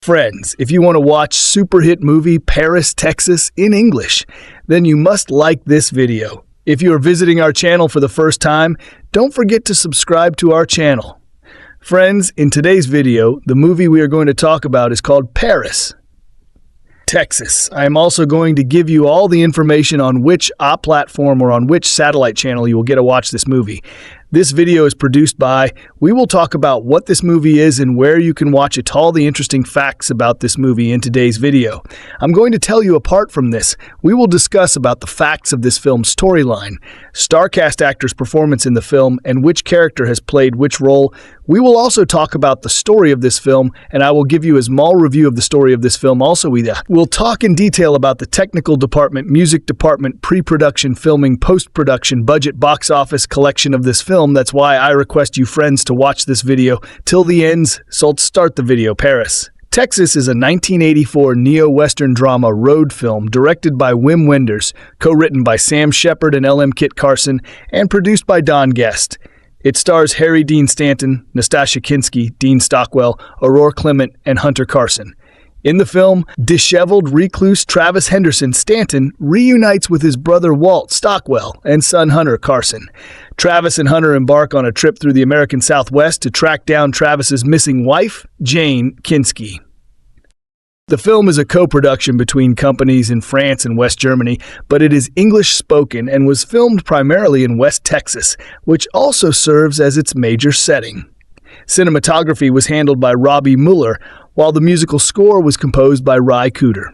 Friends, if you want to watch super hit movie Paris, Texas in English, then you must like this video. If you are visiting our channel for the first time, don't forget to subscribe to our channel. Friends, in today's video, the movie we are going to talk about is called Paris, Texas. I am also going to give you all the information on which platform or on which satellite channel you will get to watch this movie. This video is produced by. We will talk about what this movie is and where you can watch it, all the interesting facts about this movie in today's video. I'm going to tell you apart from this, we will discuss about the facts of this film's storyline, star cast actors' performance in the film, and which character has played which role. We will also talk about the story of this film, and I will give you a small review of the story of this film also. We'll talk in detail about the technical department, music department, pre-production, filming, post-production, budget, box office, collection of this film. That's why I request you friends to watch this video till the end, so let's start the video. Paris, Texas is a 1984 neo-western drama road film directed by Wim Wenders, co-written by Sam Shepard and L.M. Kit Carson, and produced by Don Guest. It stars Harry Dean Stanton, Nastassja Kinski, Dean Stockwell, Aurora Clement, and Hunter Carson. In the film, disheveled recluse Travis Henderson Stanton reunites with his brother Walt Stockwell and son Hunter Carson. Travis and Hunter embark on a trip through the American Southwest to track down Travis's missing wife, Jane Kinski. The film is a co-production between companies in France and West Germany, but it is English-spoken and was filmed primarily in West Texas, which also serves as its major setting. Cinematography was handled by Robbie Mueller, while the musical score was composed by Ry Cooder.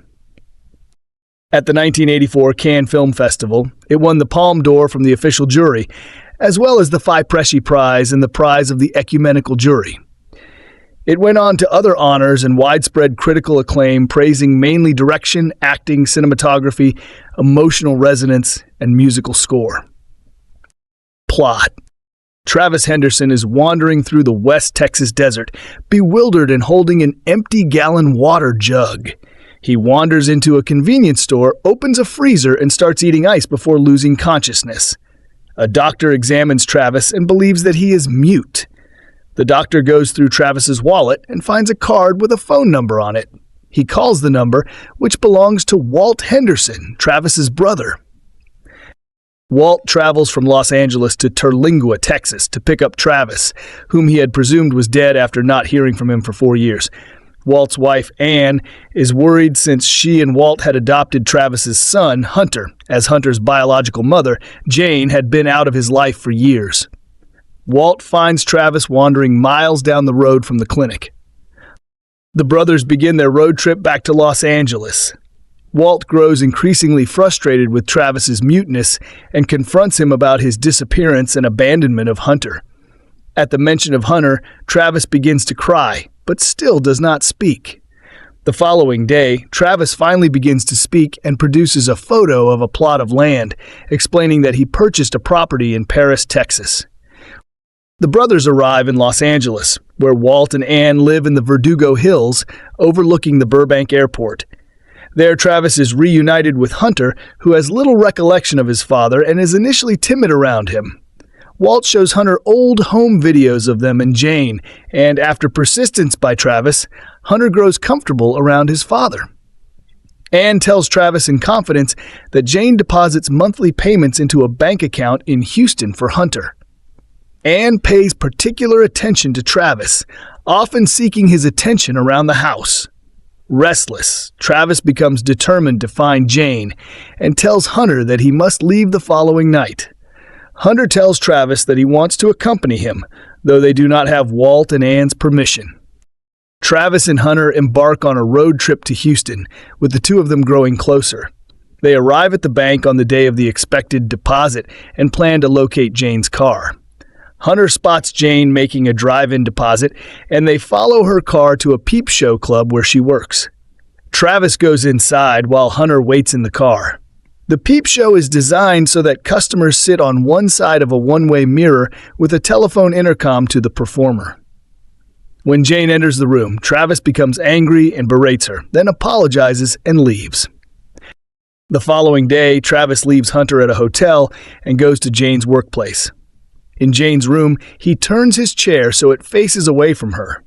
At the 1984 Cannes Film Festival, it won the Palme d'Or from the official jury, as well as the Phi Presi Prize and the prize of the ecumenical jury. It went on to other honors and widespread critical acclaim, praising mainly direction, acting, cinematography, emotional resonance, and musical score. Plot. Travis Henderson is wandering through the West Texas desert, bewildered and holding an empty gallon water jug. He wanders into a convenience store, opens a freezer, and starts eating ice before losing consciousness. A doctor examines Travis and believes that he is mute. The doctor goes through Travis's wallet and finds a card with a phone number on it. He calls the number, which belongs to Walt Henderson, Travis's brother. Walt travels from Los Angeles to Terlingua, Texas, to pick up Travis, whom he had presumed was dead after not hearing from him for 4 years. Walt's wife, Anne, is worried since she and Walt had adopted Travis's son, Hunter, as Hunter's biological mother, Jane, had been out of his life for years. Walt finds Travis wandering miles down the road from the clinic. The brothers begin their road trip back to Los Angeles. Walt grows increasingly frustrated with Travis's muteness and confronts him about his disappearance and abandonment of Hunter. At the mention of Hunter, Travis begins to cry, but still does not speak. The following day, Travis finally begins to speak and produces a photo of a plot of land, explaining that he purchased a property in Paris, Texas. The brothers arrive in Los Angeles, where Walt and Anne live in the Verdugo Hills, overlooking the Burbank Airport. There, Travis is reunited with Hunter, who has little recollection of his father and is initially timid around him. Walt shows Hunter old home videos of them and Jane, and after persistence by Travis, Hunter grows comfortable around his father. Anne tells Travis in confidence that Jane deposits monthly payments into a bank account in Houston for Hunter. Anne pays particular attention to Travis, often seeking his attention around the house. Restless, Travis becomes determined to find Jane and tells Hunter that he must leave the following night. Hunter tells Travis that he wants to accompany him, though they do not have Walt and Anne's permission. Travis and Hunter embark on a road trip to Houston, with the two of them growing closer. They arrive at the bank on the day of the expected deposit and plan to locate Jane's car. Hunter spots Jane making a drive-in deposit, and they follow her car to a peep show club where she works. Travis goes inside while Hunter waits in the car. The peep show is designed so that customers sit on one side of a one-way mirror with a telephone intercom to the performer. When Jane enters the room, Travis becomes angry and berates her, then apologizes and leaves. The following day, Travis leaves Hunter at a hotel and goes to Jane's workplace. In Jane's room, he turns his chair so it faces away from her.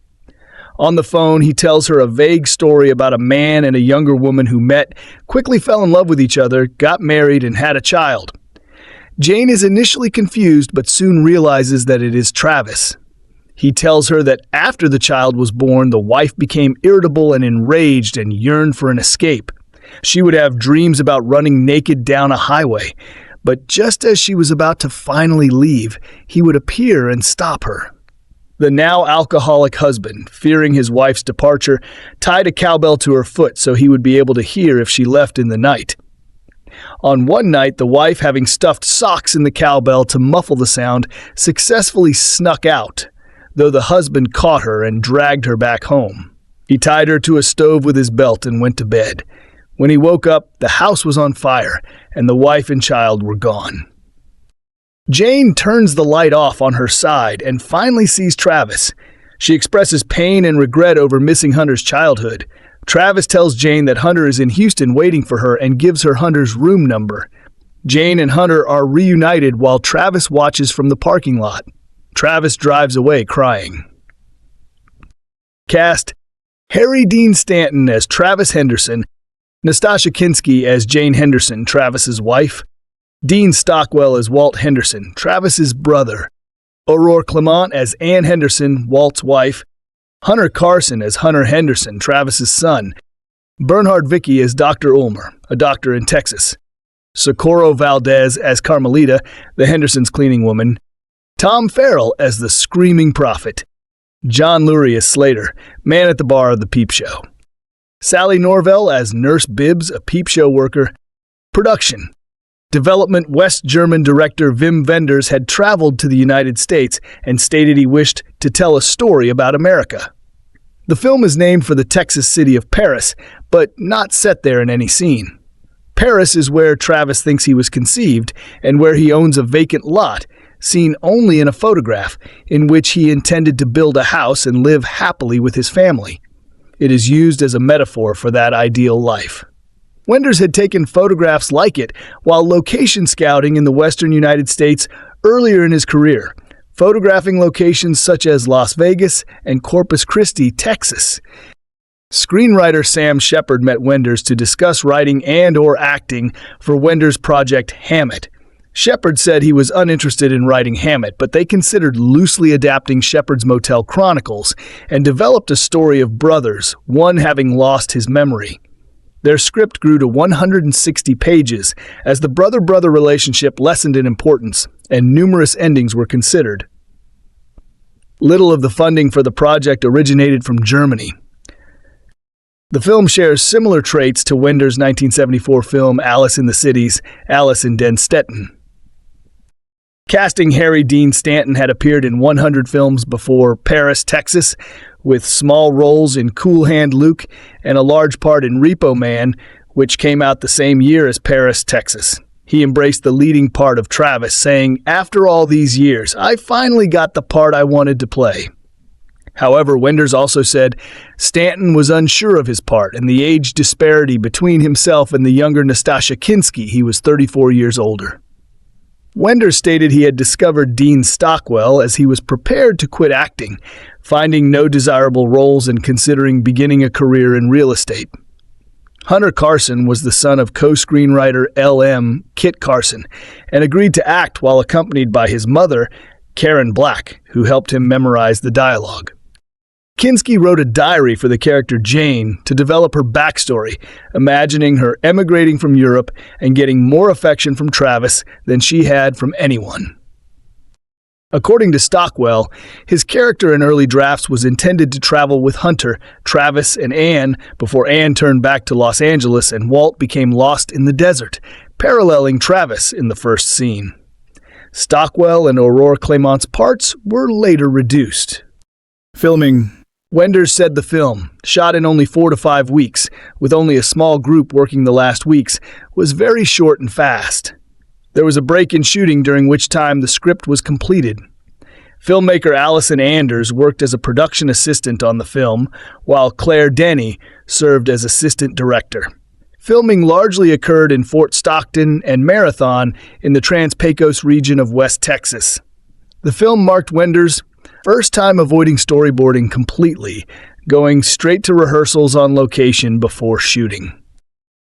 On the phone, he tells her a vague story about a man and a younger woman who met, quickly fell in love with each other, got married, and had a child. Jane is initially confused but soon realizes that it is Travis. He tells her that after the child was born, the wife became irritable and enraged and yearned for an escape. She would have dreams about running naked down a highway, but just as she was about to finally leave, he would appear and stop her. The now alcoholic husband, fearing his wife's departure, tied a cowbell to her foot so he would be able to hear if she left in the night. On one night, the wife, having stuffed socks in the cowbell to muffle the sound, successfully snuck out, though the husband caught her and dragged her back home. He tied her to a stove with his belt and went to bed. When he woke up, the house was on fire, and the wife and child were gone. Jane turns the light off on her side and finally sees Travis. She expresses pain and regret over missing Hunter's childhood. Travis tells Jane that Hunter is in Houston waiting for her and gives her Hunter's room number. Jane and Hunter are reunited while Travis watches from the parking lot. Travis drives away crying. Cast: Harry Dean Stanton as Travis Henderson, Nastassja Kinski as Jane Henderson, Travis's wife, Dean Stockwell as Walt Henderson, Travis's brother, Aurora Clement as Ann Henderson, Walt's wife, Hunter Carson as Hunter Henderson, Travis's son, Bernhard Vicky as Dr. Ulmer, a doctor in Texas, Socorro Valdez as Carmelita, the Hendersons' cleaning woman, Tom Farrell as the Screaming Prophet, John Lurie as Slater, man at the bar of the Peep Show, Sally Norvell as Nurse Bibbs, a Peep Show worker. Production: Development West German director Wim Wenders had traveled to the United States and stated he wished to tell a story about America. The film is named for the Texas city of Paris, but not set there in any scene. Paris is where Travis thinks he was conceived and where he owns a vacant lot, seen only in a photograph, in which he intended to build a house and live happily with his family. It is used as a metaphor for that ideal life. Wenders had taken photographs like it while location scouting in the western United States earlier in his career, photographing locations such as Las Vegas and Corpus Christi, Texas. Screenwriter Sam Shepard met Wenders to discuss writing and/or acting for Wenders' project Hammett. Shepard said he was uninterested in writing Hammett, but they considered loosely adapting Shepard's Motel Chronicles and developed a story of brothers, one having lost his memory. Their script grew to 160 pages as the brother-brother relationship lessened in importance, and numerous endings were considered. Little of the funding for the project originated from Germany. The film shares similar traits to Wenders' 1974 film Alice in the Cities, Alice in Den Städten. Casting Harry Dean Stanton had appeared in 100 films before Paris, Texas, with small roles in Cool Hand Luke and a large part in Repo Man, which came out the same year as Paris, Texas. He embraced the leading part of Travis, saying, "After all these years, I finally got the part I wanted to play." However, Wenders also said Stanton was unsure of his part and the age disparity between himself and the younger Nastassja Kinski. He was 34 years older. Wenders stated he had discovered Dean Stockwell as he was prepared to quit acting, finding no desirable roles and considering beginning a career in real estate. Hunter Carson was the son of co-screenwriter L.M. Kit Carson and agreed to act while accompanied by his mother, Karen Black, who helped him memorize the dialogue. Kinski wrote a diary for the character Jane to develop her backstory, imagining her emigrating from Europe and getting more affection from Travis than she had from anyone. According to Stockwell, his character in early drafts was intended to travel with Hunter, Travis, and Ann before Ann turned back to Los Angeles and Walt became lost in the desert, paralleling Travis in the first scene. Stockwell and Aurora Clement's parts were later reduced. Filming. Wenders said the film, shot in only 4 to 5 weeks, with only a small group working the last weeks, was very short and fast. There was a break in shooting during which time the script was completed. Filmmaker Allison Anders worked as a production assistant on the film, while Claire Denny served as assistant director. Filming largely occurred in Fort Stockton and Marathon in the Trans-Pecos region of West Texas. The film marked Wenders' first time avoiding storyboarding completely, going straight to rehearsals on location before shooting.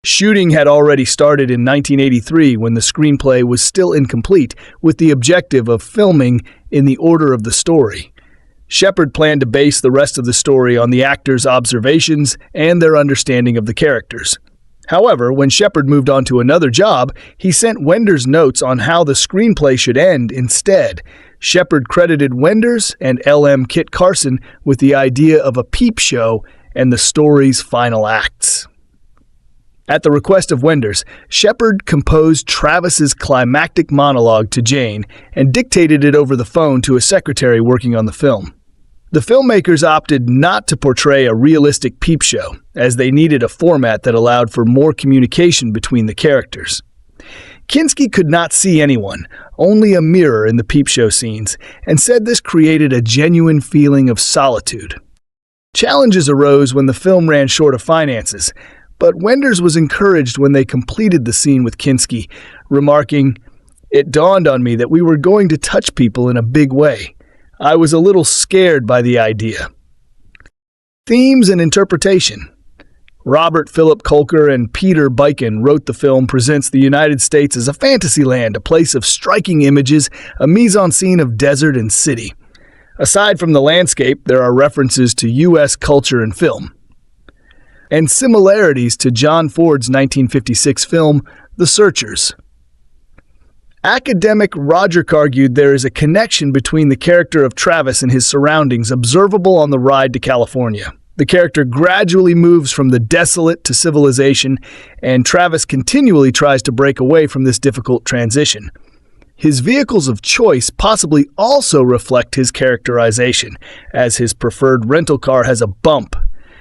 Shooting had already started in 1983 when the screenplay was still incomplete, with the objective of filming in the order of the story. Shepard planned to base the rest of the story on the actors' observations and their understanding of the characters. However, when Shepard moved on to another job, he sent Wenders notes on how the screenplay should end instead. Shepard credited Wenders and L.M. Kit Carson with the idea of a peep show and the story's final acts. At the request of Wenders, Shepard composed Travis's climactic monologue to Jane and dictated it over the phone to a secretary working on the film. The filmmakers opted not to portray a realistic peep show, as they needed a format that allowed for more communication between the characters. Kinski could not see anyone, only a mirror in the peep show scenes, and said this created a genuine feeling of solitude. Challenges arose when the film ran short of finances, but Wenders was encouraged when they completed the scene with Kinski, remarking, "It dawned on me that we were going to touch people in a big way. I was a little scared by the idea." Themes and interpretation. Robert Philip Kolker and Peter Beichen wrote the film presents the United States as a fantasy land, a place of striking images, a mise-en-scene of desert and city. Aside from the landscape, there are references to U.S. culture and film, and similarities to John Ford's 1956 film, The Searchers. Academic Roger argued there is a connection between the character of Travis and his surroundings observable on the ride to California. The character gradually moves from the desolate to civilization, and Travis continually tries to break away from this difficult transition. His vehicles of choice possibly also reflect his characterization, as his preferred rental car has a bump,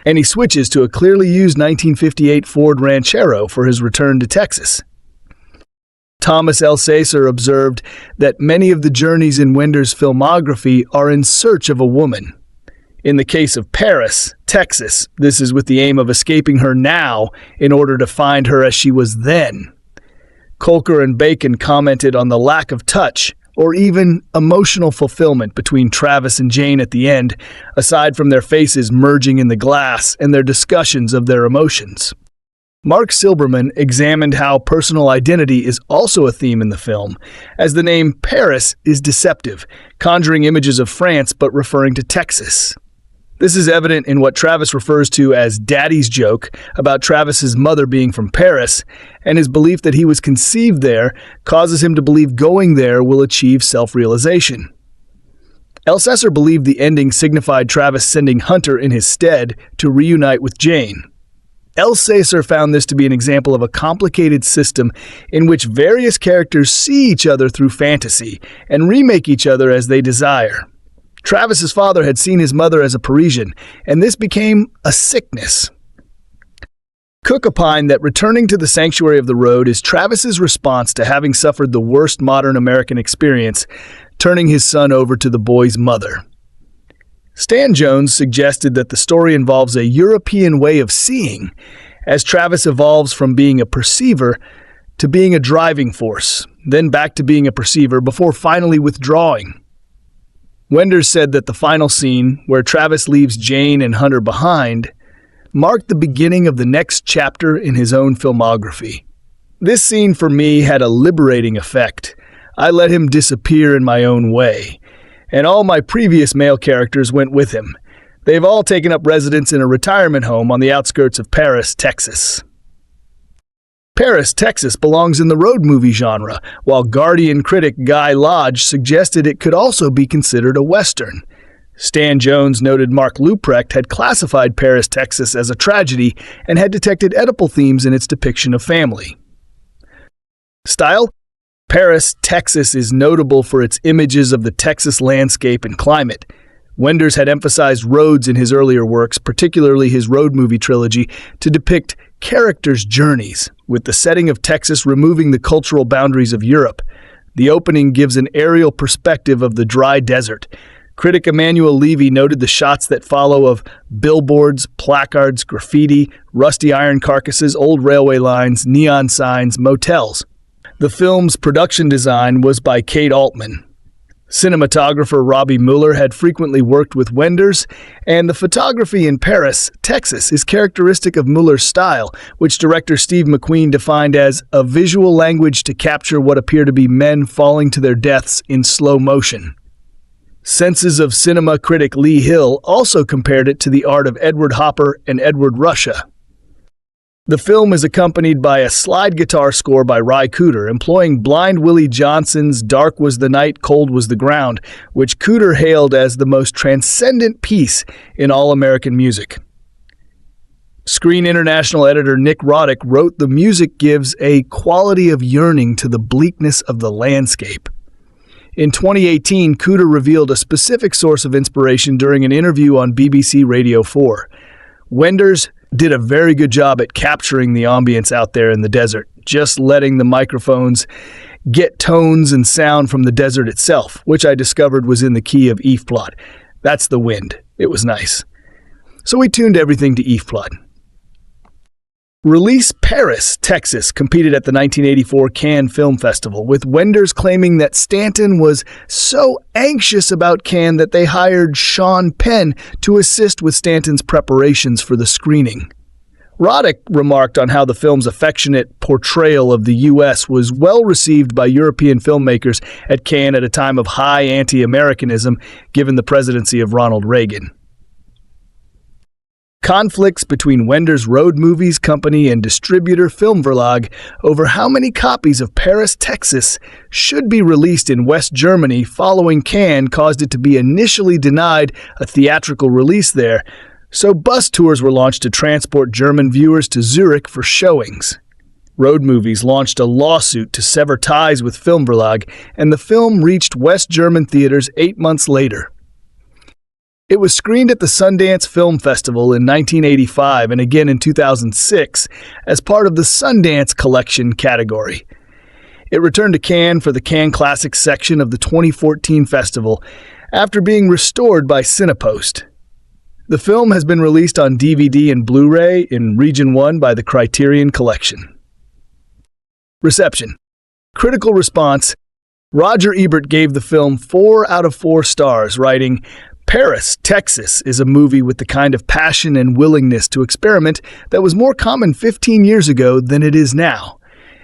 and he switches to a clearly used 1958 Ford Ranchero for his return to Texas. Thomas Elsaesser observed that many of the journeys in Wenders' filmography are in search of a woman. In the case of Paris, Texas, this is with the aim of escaping her now in order to find her as she was then. Kolker and Bacon commented on the lack of touch or even emotional fulfillment between Travis and Jane at the end, aside from their faces merging in the glass and their discussions of their emotions. Mark Silberman examined how personal identity is also a theme in the film, as the name Paris is deceptive, conjuring images of France but referring to Texas. This is evident in what Travis refers to as Daddy's joke about Travis's mother being from Paris, and his belief that he was conceived there causes him to believe going there will achieve self-realization. Elsaesser believed the ending signified Travis sending Hunter in his stead to reunite with Jane. Elsaesser found this to be an example of a complicated system in which various characters see each other through fantasy and remake each other as they desire. Travis's father had seen his mother as a Parisian, and this became a sickness. Cook opined that returning to the sanctuary of the road is Travis's response to having suffered the worst modern American experience, turning his son over to the boy's mother. Stan Jones suggested that the story involves a European way of seeing, as Travis evolves from being a perceiver to being a driving force, then back to being a perceiver before finally withdrawing. Wenders said that the final scene, where Travis leaves Jane and Hunter behind, marked the beginning of the next chapter in his own filmography. This scene for me had a liberating effect. I let him disappear in my own way, and all my previous male characters went with him. They've all taken up residence in a retirement home on the outskirts of Paris, Texas. Paris, Texas belongs in the road movie genre, while Guardian critic Guy Lodge suggested it could also be considered a Western. Stan Jones noted Mark Luprecht had classified Paris, Texas as a tragedy and had detected Oedipal themes in its depiction of family. Style? Paris, Texas is notable for its images of the Texas landscape and climate. Wenders had emphasized roads in his earlier works, particularly his road movie trilogy, to depict characters' journeys, with the setting of Texas removing the cultural boundaries of Europe. The opening gives an aerial perspective of the dry desert. Critic Emmanuel Levy noted the shots that follow of billboards, placards, graffiti, rusty iron carcasses, old railway lines, neon signs, motels. The film's production design was by Kate Altman. Cinematographer Robbie Mueller had frequently worked with Wenders, and the photography in Paris, Texas, is characteristic of Mueller's style, which director Steve McQueen defined as a visual language to capture what appear to be men falling to their deaths in slow motion. Senses of Cinema critic Lee Hill also compared it to the art of Edward Hopper and Edward Ruscha. The film is accompanied by a slide guitar score by Ry Cooder, employing Blind Willie Johnson's Dark Was the Night, Cold Was the Ground, which Cooder hailed as the most transcendent piece in all American music. Screen International editor Nick Roddick wrote the music gives a quality of yearning to the bleakness of the landscape. In 2018, Cooder revealed a specific source of inspiration during an interview on BBC Radio 4. Wenders did a very good job at capturing the ambience out there in the desert, just letting the microphones get tones and sound from the desert itself, which I discovered was in the key of E flat. That's the wind. It was nice. So we tuned everything to E flat. Release Paris, Texas competed at the 1984 Cannes Film Festival, with Wenders claiming that Stanton was so anxious about Cannes that they hired Sean Penn to assist with Stanton's preparations for the screening. Roddick remarked on how the film's affectionate portrayal of the U.S. was well received by European filmmakers at Cannes at a time of high anti-Americanism given the presidency of Ronald Reagan. Conflicts between Wenders Road Movies Company and distributor Filmverlag over how many copies of Paris, Texas should be released in West Germany following Cannes caused it to be initially denied a theatrical release there, so bus tours were launched to transport German viewers to Zurich for showings. Road Movies launched a lawsuit to sever ties with Filmverlag, and the film reached West German theaters 8 months later. It was screened at the Sundance Film Festival in 1985 and again in 2006 as part of the Sundance Collection category. It returned to Cannes for the Cannes Classics section of the 2014 festival after being restored by Cinepost. The film has been released on DVD and Blu-ray in Region 1 by the Criterion Collection. Reception. Critical response. Roger Ebert gave the film 4 out of 4 stars, writing, Paris, Texas is a movie with the kind of passion and willingness to experiment that was more common 15 years ago than it is now.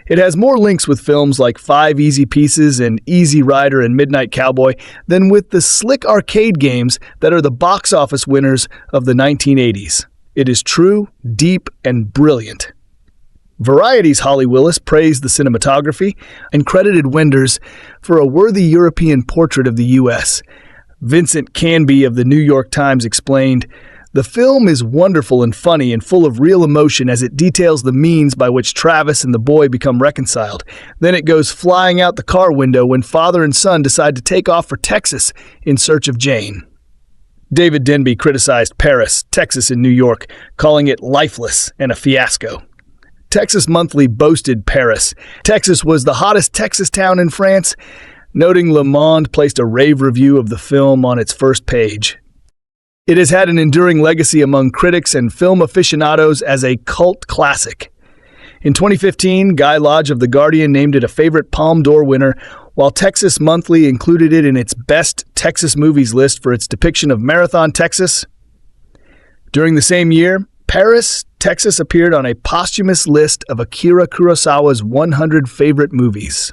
It has more links with films like 5 Easy Pieces and Easy Rider and Midnight Cowboy than with the slick arcade games that are the box office winners of the 1980s. It is true, deep, and brilliant. Variety's Holly Willis praised the cinematography and credited Wenders for a worthy European portrait of the U.S. Vincent Canby of the New York Times explained, "The film is wonderful and funny and full of real emotion as it details the means by which Travis and the boy become reconciled. Then it goes flying out the car window when father and son decide to take off for Texas in search of Jane." David Denby criticized Paris, Texas and New York, calling it lifeless and a fiasco. Texas Monthly boasted Paris. Texas was the hottest Texas town in France, noting Le Monde placed a rave review of the film on its first page. It has had an enduring legacy among critics and film aficionados as a cult classic. In 2015, Guy Lodge of The Guardian named it a favorite Palme d'Or winner, while Texas Monthly included it in its best Texas movies list for its depiction of Marathon, Texas. During the same year, Paris, Texas appeared on a posthumous list of Akira Kurosawa's 100 favorite movies.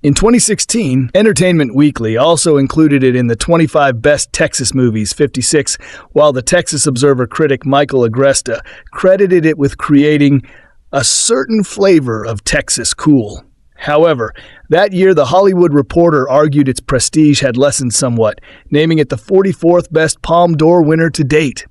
In 2016, Entertainment Weekly also included it in the 25 Best Texas Movies 56, while the Texas Observer critic Michael Agresta credited it with creating a certain flavor of Texas cool. However, that year the Hollywood Reporter argued its prestige had lessened somewhat, naming it the 44th Best Palme d'Or winner to date.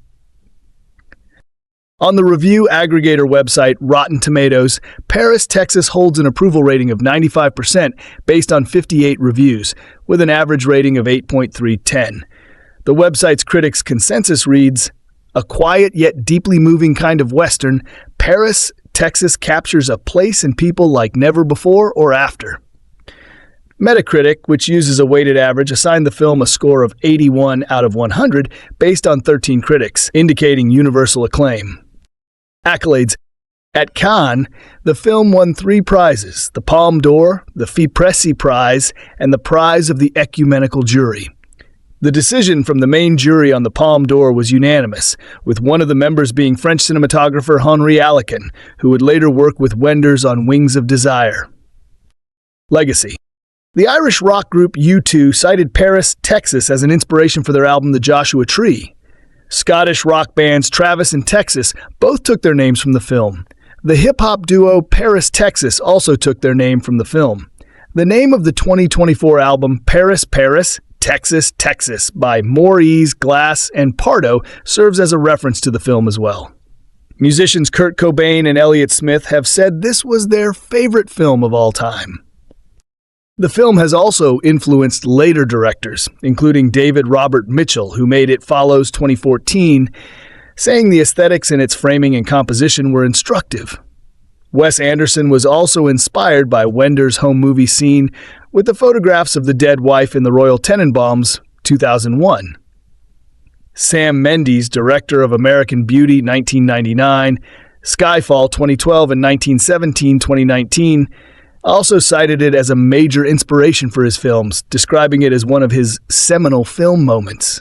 On the review aggregator website Rotten Tomatoes, Paris, Texas holds an approval rating of 95% based on 58 reviews, with an average rating of 8.310. The website's critics' consensus reads, "A quiet yet deeply moving kind of Western, Paris, Texas captures a place and people like never before or after." Metacritic, which uses a weighted average, assigned the film a score of 81 out of 100 based on 13 critics, indicating universal acclaim. Accolades. At Cannes, the film won 3 prizes: the Palme d'Or, the FIPRESI Prize, and the Prize of the Ecumenical Jury. The decision from the main jury on the Palme d'Or was unanimous, with one of the members being French cinematographer Henri Alekin, who would later work with Wenders on Wings of Desire. Legacy. The Irish rock group U2 cited Paris, Texas as an inspiration for their album The Joshua Tree. Scottish rock bands Travis and Texas both took their names from the film. The hip-hop duo Paris, Texas also took their name from the film. The name of the 2024 album Paris, Paris, Texas, Texas by Maurice, Glass, and Pardo serves as a reference to the film as well. Musicians Kurt Cobain and Elliott Smith have said this was their favorite film of all time. The film has also influenced later directors, including David Robert Mitchell, who made It Follows 2014, saying the aesthetics in its framing and composition were instructive. Wes Anderson was also inspired by Wenders' home movie scene with the photographs of the dead wife in the Royal Tenenbaums, 2001. Sam Mendes, director of American Beauty, 1999, Skyfall, 2012, and 1917, 2019, also cited it as a major inspiration for his films, describing it as one of his seminal film moments.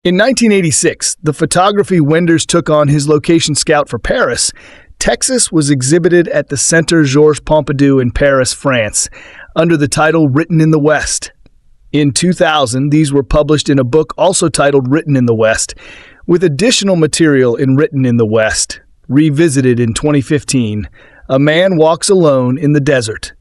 In 1986, the photography Wenders took on his location scout for Paris, Texas was exhibited at the Centre Georges Pompidou in Paris, France, under the title Written in the West. In 2000, these were published in a book also titled Written in the West, with additional material in Written in the West, revisited in 2015. A man walks alone in the desert.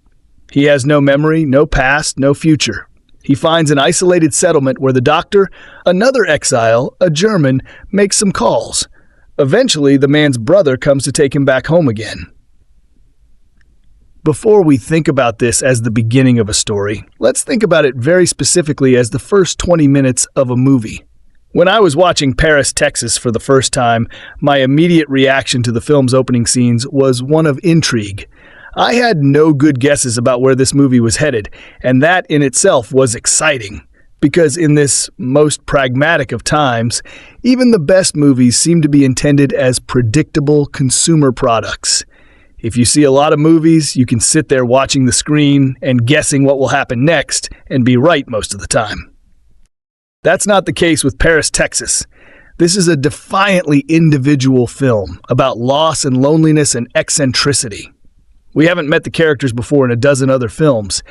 He has no memory, no past, no future. He finds an isolated settlement where the doctor, another exile, a German, makes some calls. Eventually, the man's brother comes to take him back home again. Before we think about this as the beginning of a story, let's think about it very specifically as the first 20 minutes of a movie. When I was watching Paris, Texas for the first time, my immediate reaction to the film's opening scenes was one of intrigue. I had no good guesses about where this movie was headed, and that in itself was exciting. Because in this most pragmatic of times, even the best movies seem to be intended as predictable consumer products. If you see a lot of movies, you can sit there watching the screen and guessing what will happen next and be right most of the time. That's not the case with Paris, Texas. This is a defiantly individual film about loss and loneliness and eccentricity. We haven't met the characters before in a dozen other films.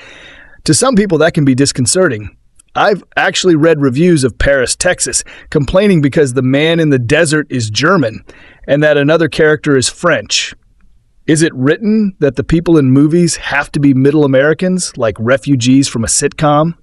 To some people, that can be disconcerting. I've actually read reviews of Paris, Texas, complaining because the man in the desert is German and that another character is French. Is it written that the people in movies have to be Middle Americans, like refugees from a sitcom?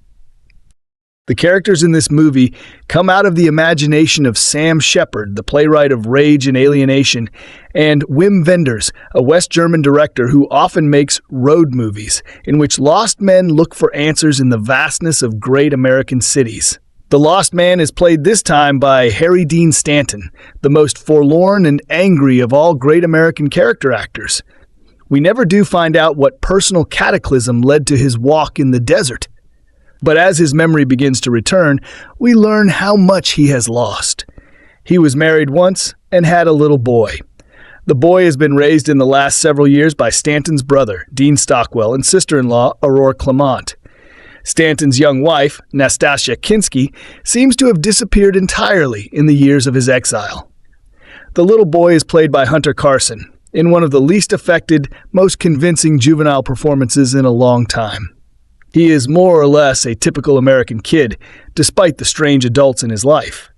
The characters in this movie come out of the imagination of Sam Shepard, the playwright of Rage and Alienation, and Wim Wenders, a West German director who often makes road movies, in which lost men look for answers in the vastness of great American cities. The lost man is played this time by Harry Dean Stanton, the most forlorn and angry of all great American character actors. We never do find out what personal cataclysm led to his walk in the desert. But as his memory begins to return, we learn how much he has lost. He was married once and had a little boy. The boy has been raised in the last several years by Stanton's brother, Dean Stockwell, and sister-in-law, Aurore Clement. Stanton's young wife, Nastassja Kinski, seems to have disappeared entirely in the years of his exile. The little boy is played by Hunter Carson, in one of the least affected, most convincing juvenile performances in a long time. He is more or less a typical American kid, despite the strange adults in his life.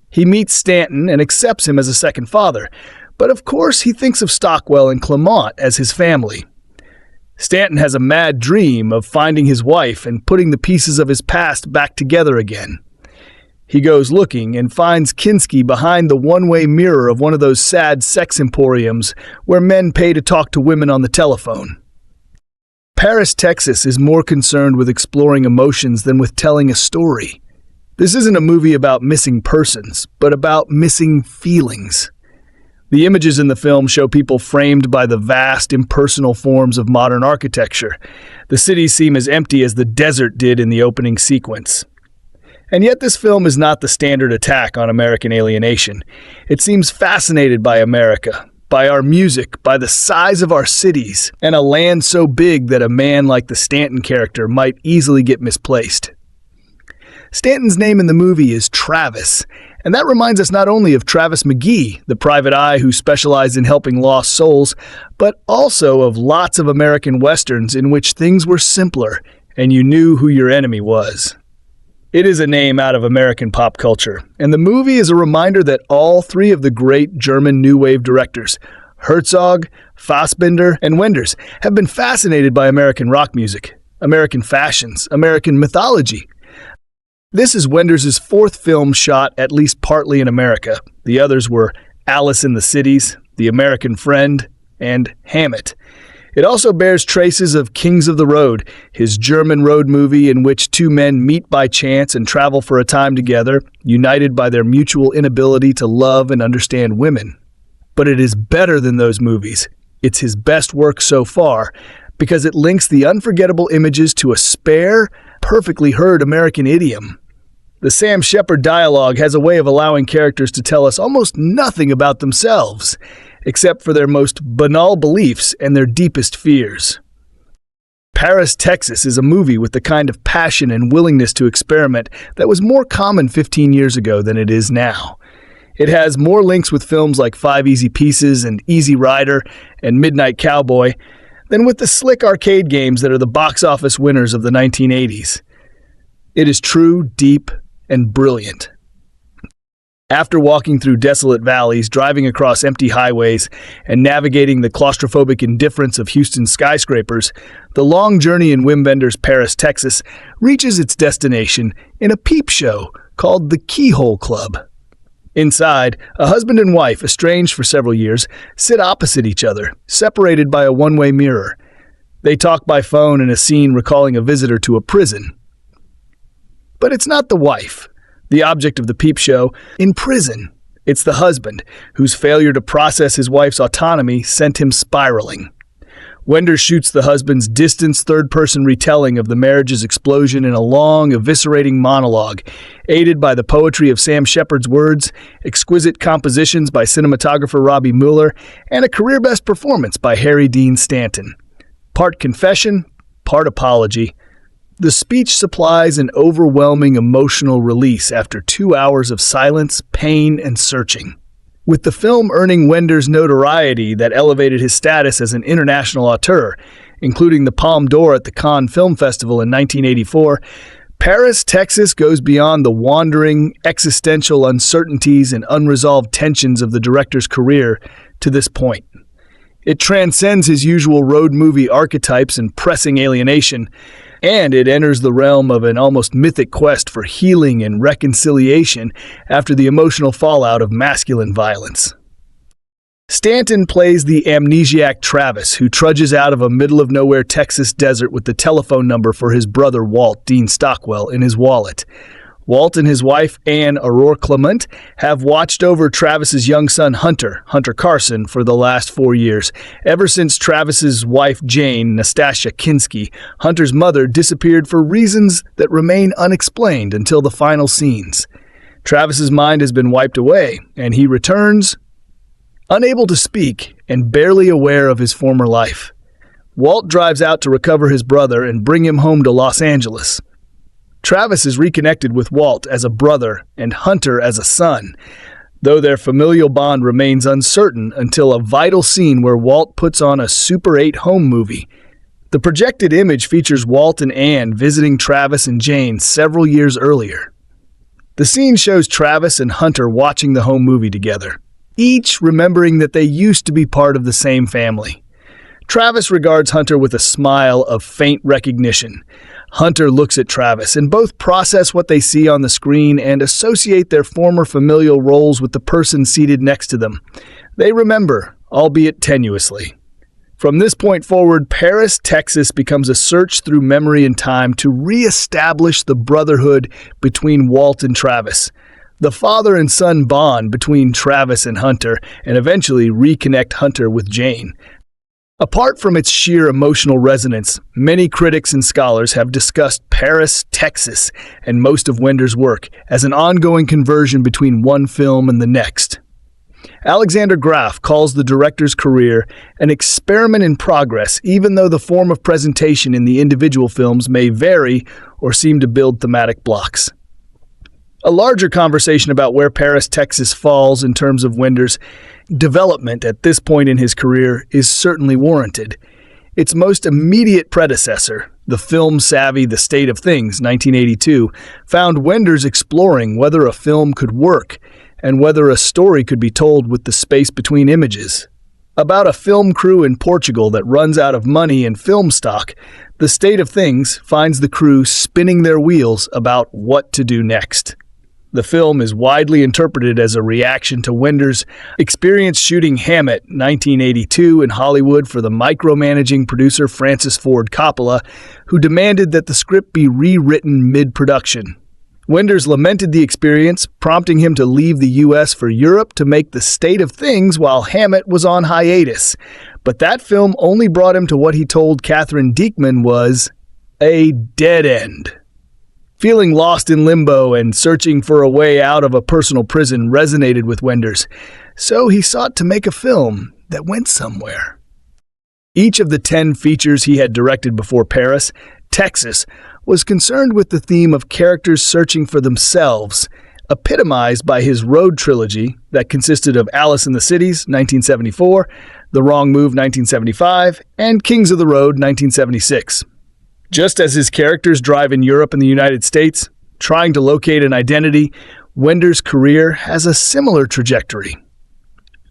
He meets Stanton and accepts him as a second father, but of course he thinks of Stockwell and Clement as his family. Stanton has a mad dream of finding his wife and putting the pieces of his past back together again. He goes looking and finds Kinski behind the one-way mirror of one of those sad sex emporiums where men pay to talk to women on the telephone. Paris, Texas is more concerned with exploring emotions than with telling a story. This isn't a movie about missing persons, but about missing feelings. The images in the film show people framed by the vast, impersonal forms of modern architecture. The cities seem as empty as the desert did in the opening sequence. And yet this film is not the standard attack on American alienation. It seems fascinated by America, by our music, by the size of our cities, and a land so big that a man like the Stanton character might easily get misplaced. Stanton's name in the movie is Travis, and that reminds us not only of Travis McGee, the private eye who specialized in helping lost souls, but also of lots of American westerns in which things were simpler and you knew who your enemy was. It is a name out of American pop culture, and the movie is a reminder that all three of the great German New Wave directors, Herzog, Fassbinder, and Wenders, have been fascinated by American rock music, American fashions, American mythology. This is Wenders' fourth film shot at least partly in America. The others were Alice in the Cities, The American Friend, and Hammett. It also bears traces of Kings of the Road, his German road movie in which two men meet by chance and travel for a time together, united by their mutual inability to love and understand women. But it is better than those movies. It's his best work so far, because it links the unforgettable images to a spare, perfectly heard American idiom. The Sam Shepard dialogue has a way of allowing characters to tell us almost nothing about themselves, except for their most banal beliefs and their deepest fears. Paris, Texas is a movie with the kind of passion and willingness to experiment that was more common 15 years ago than it is now. It has more links with films like Five Easy Pieces and Easy Rider and Midnight Cowboy than with the slick arcade games that are the box office winners of the 1980s. It is true, deep, and brilliant. After walking through desolate valleys, driving across empty highways, and navigating the claustrophobic indifference of Houston's skyscrapers, the long journey in Wim Wenders' Paris, Texas, reaches its destination in a peep show called the Keyhole Club. Inside, a husband and wife, estranged for several years, sit opposite each other, separated by a one-way mirror. They talk by phone in a scene recalling a visitor to a prison. But it's not the wife, the object of the peep show, in prison. It's the husband, whose failure to process his wife's autonomy sent him spiraling. Wenders shoots the husband's distanced third-person retelling of the marriage's explosion in a long, eviscerating monologue, aided by the poetry of Sam Shepard's words, exquisite compositions by cinematographer Robbie Mueller, and a career-best performance by Harry Dean Stanton. Part confession, part apology. The speech supplies an overwhelming emotional release after 2 hours of silence, pain, and searching. With the film earning Wenders notoriety that elevated his status as an international auteur, including the Palme d'Or at the Cannes Film Festival in 1984, Paris, Texas goes beyond the wandering, existential uncertainties and unresolved tensions of the director's career to this point. It transcends his usual road movie archetypes and pressing alienation, and it enters the realm of an almost mythic quest for healing and reconciliation after the emotional fallout of masculine violence. Stanton plays the amnesiac Travis, who trudges out of a middle-of-nowhere Texas desert with the telephone number for his brother Walt, Dean Stockwell, in his wallet. Walt and his wife, Anne Aurore Clement, have watched over Travis's young son, Hunter Carson, for the last 4 years. Ever since Travis's wife, Jane, Nastassja Kinski, Hunter's mother, disappeared for reasons that remain unexplained until the final scenes. Travis's mind has been wiped away, and he returns, unable to speak and barely aware of his former life. Walt drives out to recover his brother and bring him home to Los Angeles. Travis is reconnected with Walt as a brother and Hunter as a son, though their familial bond remains uncertain until a vital scene where Walt puts on a Super 8 home movie. The projected image features Walt and Anne visiting Travis and Jane several years earlier. The scene shows Travis and Hunter watching the home movie together, each remembering that they used to be part of the same family. Travis regards Hunter with a smile of faint recognition. Hunter looks at Travis, and both process what they see on the screen and associate their former familial roles with the person seated next to them. They remember, albeit tenuously. From this point forward, Paris, Texas becomes a search through memory and time to re-establish the brotherhood between Walt and Travis, the father and son bond between Travis and Hunter, and eventually reconnect Hunter with Jane. Apart from its sheer emotional resonance, many critics and scholars have discussed Paris, Texas, and most of Wenders' work as an ongoing conversion between one film and the next. Alexander Graf calls the director's career an experiment in progress, even though the form of presentation in the individual films may vary or seem to build thematic blocks. A larger conversation about where Paris, Texas falls in terms of Wenders' development at this point in his career is certainly warranted. Its most immediate predecessor, the film-savvy The State of Things, 1982, found Wenders exploring whether a film could work and whether a story could be told with the space between images. About a film crew in Portugal that runs out of money and film stock, The State of Things finds the crew spinning their wheels about what to do next. The film is widely interpreted as a reaction to Wenders' experience shooting Hammett, 1982, in Hollywood for the micromanaging producer Francis Ford Coppola, who demanded that the script be rewritten mid-production. Wenders lamented the experience, prompting him to leave the U.S. for Europe to make The State of Things while Hammett was on hiatus. But that film only brought him to what he told Catherine Diekman was a dead end. Feeling lost in limbo and searching for a way out of a personal prison resonated with Wenders, so he sought to make a film that went somewhere. Each of the 10 features he had directed before Paris, Texas, was concerned with the theme of characters searching for themselves, epitomized by his Road trilogy that consisted of Alice in the Cities, 1974, The Wrong Move, 1975, and Kings of the Road, 1976. Just as his characters drive in Europe and the United States, trying to locate an identity, Wenders' career has a similar trajectory.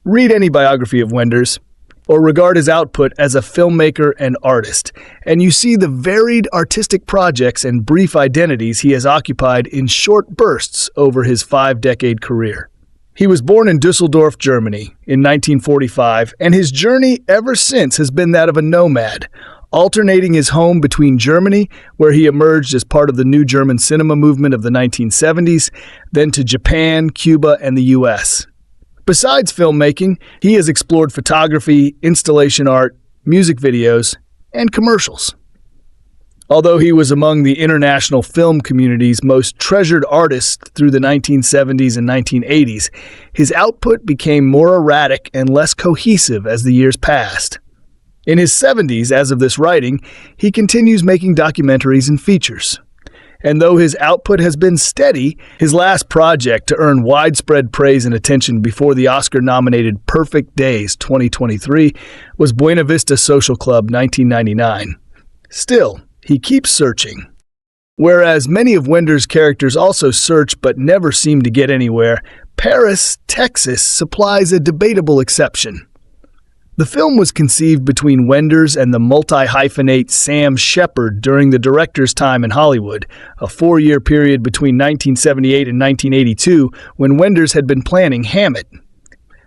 Read any biography of Wenders, or regard his output as a filmmaker and artist, and you see the varied artistic projects and brief identities he has occupied in short bursts over his 5-decade career. He was born in Dusseldorf, Germany, in 1945, and his journey ever since has been that of a nomad, alternating his home between Germany, where he emerged as part of the new German cinema movement of the 1970s, then to Japan, Cuba, and the U.S. Besides filmmaking, he has explored photography, installation art, music videos, and commercials. Although he was among the international film community's most treasured artists through the 1970s and 1980s, his output became more erratic and less cohesive as the years passed. In his 70s, as of this writing, he continues making documentaries and features. And though his output has been steady, his last project to earn widespread praise and attention before the Oscar-nominated Perfect Days 2023 was Buena Vista Social Club 1999. Still, he keeps searching. Whereas many of Wenders' characters also search but never seem to get anywhere, Paris, Texas supplies a debatable exception. The film was conceived between Wenders and the multi-hyphenate Sam Shepard during the director's time in Hollywood, a 4-year period between 1978 and 1982 when Wenders had been planning Hammett.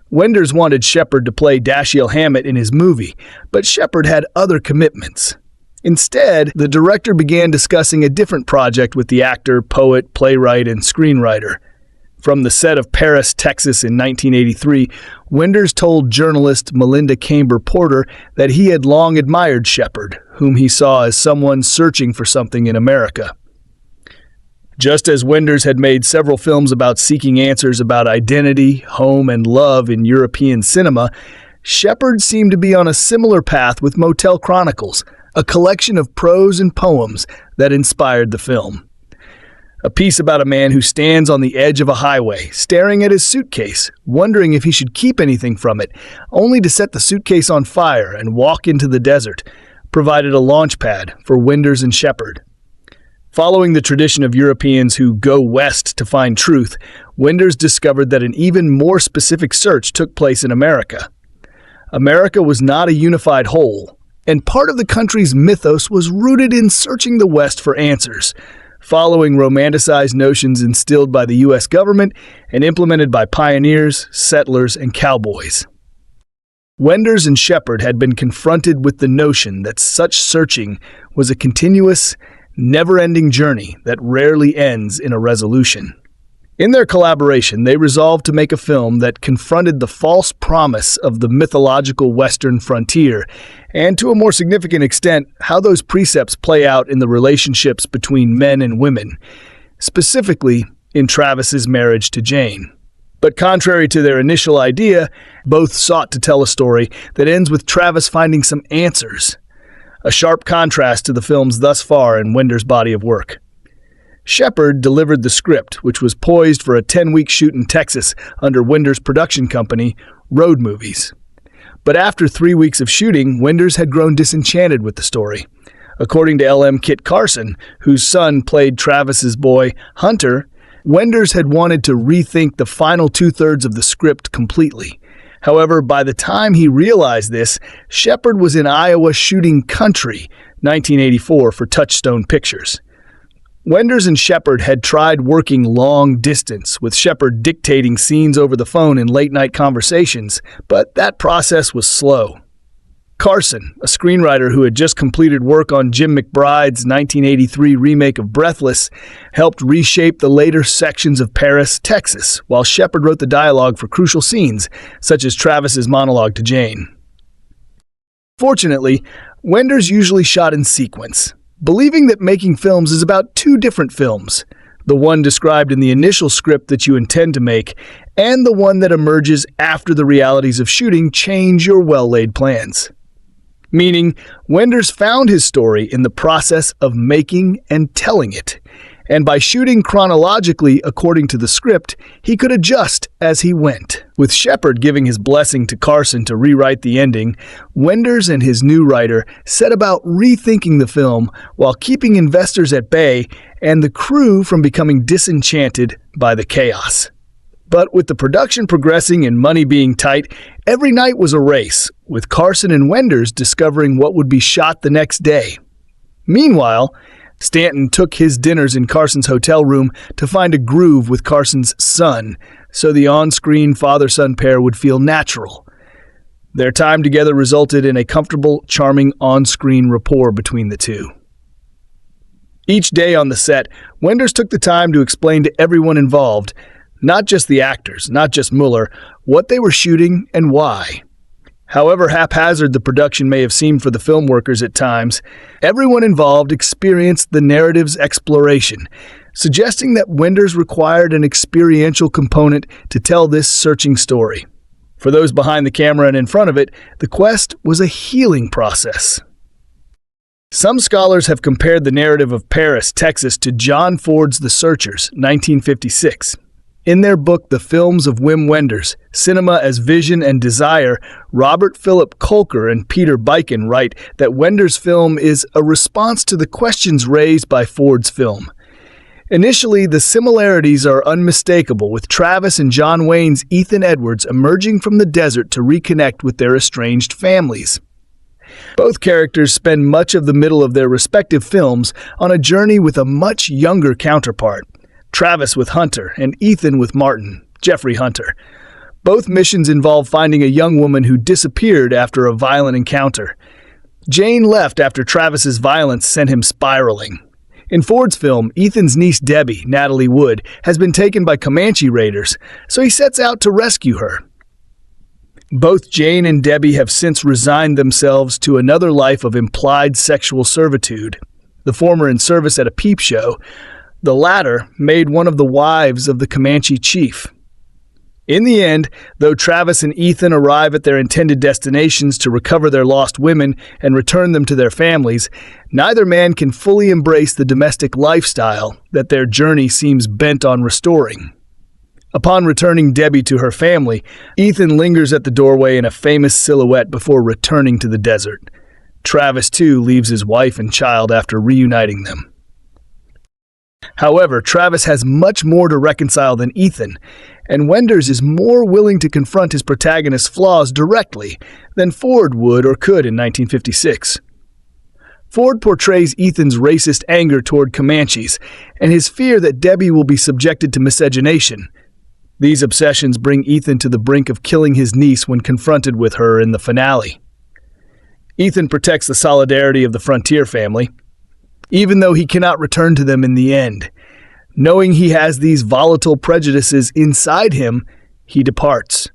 Wenders wanted Shepard to play Dashiell Hammett in his movie, but Shepard had other commitments. Instead, the director began discussing a different project with the actor, poet, playwright, and screenwriter. From the set of Paris, Texas in 1983, Wenders told journalist Melinda Camber Porter that he had long admired Shepard, whom he saw as someone searching for something in America. Just as Wenders had made several films about seeking answers about identity, home, and love in European cinema, Shepard seemed to be on a similar path with Motel Chronicles, a collection of prose and poems that inspired the film. A piece about a man who stands on the edge of a highway, staring at his suitcase, wondering if he should keep anything from it, only to set the suitcase on fire and walk into the desert, provided a launch pad for Wenders and Shepard. Following the tradition of Europeans who go west to find truth, Wenders discovered that an even more specific search took place in America. America was not a unified whole, and part of the country's mythos was rooted in searching the West for answers, following romanticized notions instilled by the U.S. government and implemented by pioneers, settlers, and cowboys. Wenders and Shepard had been confronted with the notion that such searching was a continuous, never-ending journey that rarely ends in a resolution. In their collaboration, they resolved to make a film that confronted the false promise of the mythological Western frontier, and to a more significant extent, how those precepts play out in the relationships between men and women, specifically in Travis's marriage to Jane. But contrary to their initial idea, both sought to tell a story that ends with Travis finding some answers, a sharp contrast to the films thus far in Wender's body of work. Shepard delivered the script, which was poised for a 10-week shoot in Texas under Wender's production company, Road Movies. But after 3 weeks of shooting, Wenders had grown disenchanted with the story. According to LM Kit Carson, whose son played Travis's boy, Hunter, Wenders had wanted to rethink the final two-thirds of the script completely. However, by the time he realized this, Shepard was in Iowa shooting Country, 1984, for Touchstone Pictures. Wenders and Shepard had tried working long distance, with Shepard dictating scenes over the phone in late-night conversations, but that process was slow. Carson, a screenwriter who had just completed work on Jim McBride's 1983 remake of Breathless, helped reshape the later sections of Paris, Texas, while Shepard wrote the dialogue for crucial scenes, such as Travis's monologue to Jane. Fortunately, Wenders usually shot in sequence, believing that making films is about two different films, the one described in the initial script that you intend to make, and the one that emerges after the realities of shooting change your well-laid plans. Meaning, Wenders found his story in the process of making and telling it, and by shooting chronologically according to the script, he could adjust as he went. With Shepard giving his blessing to Carson to rewrite the ending, Wenders and his new writer set about rethinking the film while keeping investors at bay and the crew from becoming disenchanted by the chaos. But with the production progressing and money being tight, every night was a race, with Carson and Wenders discovering what would be shot the next day. Meanwhile, Stanton took his dinners in Carson's hotel room to find a groove with Carson's son, so the on-screen father-son pair would feel natural. Their time together resulted in a comfortable, charming on-screen rapport between the two. Each day on the set, Wenders took the time to explain to everyone involved, not just the actors, not just Mueller, what they were shooting and why. However haphazard the production may have seemed for the film workers at times, everyone involved experienced the narrative's exploration, suggesting that Wenders required an experiential component to tell this searching story. For those behind the camera and in front of it, the quest was a healing process. Some scholars have compared the narrative of Paris, Texas to John Ford's The Searchers, 1956. In their book, The Films of Wim Wenders, Cinema as Vision and Desire, Robert Philip Kolker and Peter Beichen write that Wenders' film is a response to the questions raised by Ford's film. Initially, the similarities are unmistakable, with Travis and John Wayne's Ethan Edwards emerging from the desert to reconnect with their estranged families. Both characters spend much of the middle of their respective films on a journey with a much younger counterpart, Travis with Hunter and Ethan with Martin, Jeffrey Hunter. Both missions involve finding a young woman who disappeared after a violent encounter. Jane left after Travis's violence sent him spiraling. In Ford's film, Ethan's niece Debbie, Natalie Wood, has been taken by Comanche raiders, so he sets out to rescue her. Both Jane and Debbie have since resigned themselves to another life of implied sexual servitude, the former in service at a peep show, the latter made one of the wives of the Comanche chief. In the end, though Travis and Ethan arrive at their intended destinations to recover their lost women and return them to their families, neither man can fully embrace the domestic lifestyle that their journey seems bent on restoring. Upon returning Debbie to her family, Ethan lingers at the doorway in a famous silhouette before returning to the desert. Travis, too, leaves his wife and child after reuniting them. However, Travis has much more to reconcile than Ethan, and Wenders is more willing to confront his protagonist's flaws directly than Ford would or could in 1956. Ford portrays Ethan's racist anger toward Comanches and his fear that Debbie will be subjected to miscegenation. These obsessions bring Ethan to the brink of killing his niece when confronted with her in the finale. Ethan protects the solidarity of the Frontier family, even though he cannot return to them in the end. Knowing he has these volatile prejudices inside him, he departs.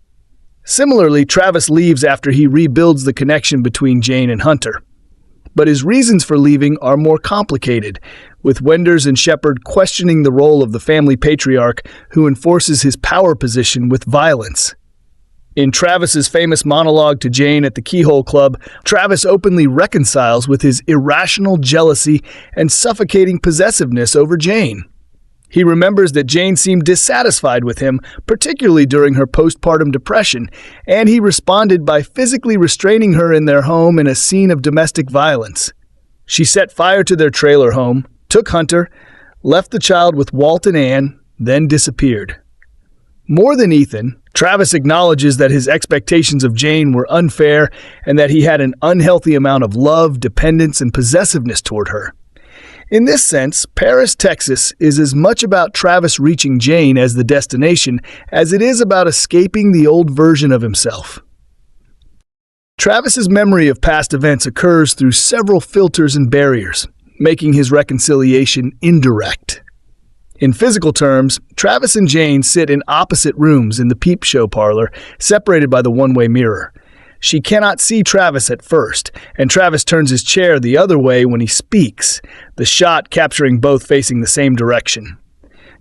Similarly, Travis leaves after he rebuilds the connection between Jane and Hunter. But his reasons for leaving are more complicated, with Wenders and Shepard questioning the role of the family patriarch who enforces his power position with violence. In Travis's famous monologue to Jane at the Keyhole Club, Travis openly reconciles with his irrational jealousy and suffocating possessiveness over Jane. He remembers that Jane seemed dissatisfied with him, particularly during her postpartum depression, and he responded by physically restraining her in their home in a scene of domestic violence. She set fire to their trailer home, took Hunter, left the child with Walt and Anne, then disappeared. More than Ethan, Travis acknowledges that his expectations of Jane were unfair and that he had an unhealthy amount of love, dependence, and possessiveness toward her. In this sense, Paris, Texas is as much about Travis reaching Jane as the destination as it is about escaping the old version of himself. Travis's memory of past events occurs through several filters and barriers, making his reconciliation indirect. In physical terms, Travis and Jane sit in opposite rooms in the peep show parlor, separated by the one-way mirror. She cannot see Travis at first, and Travis turns his chair the other way when he speaks, the shot capturing both facing the same direction.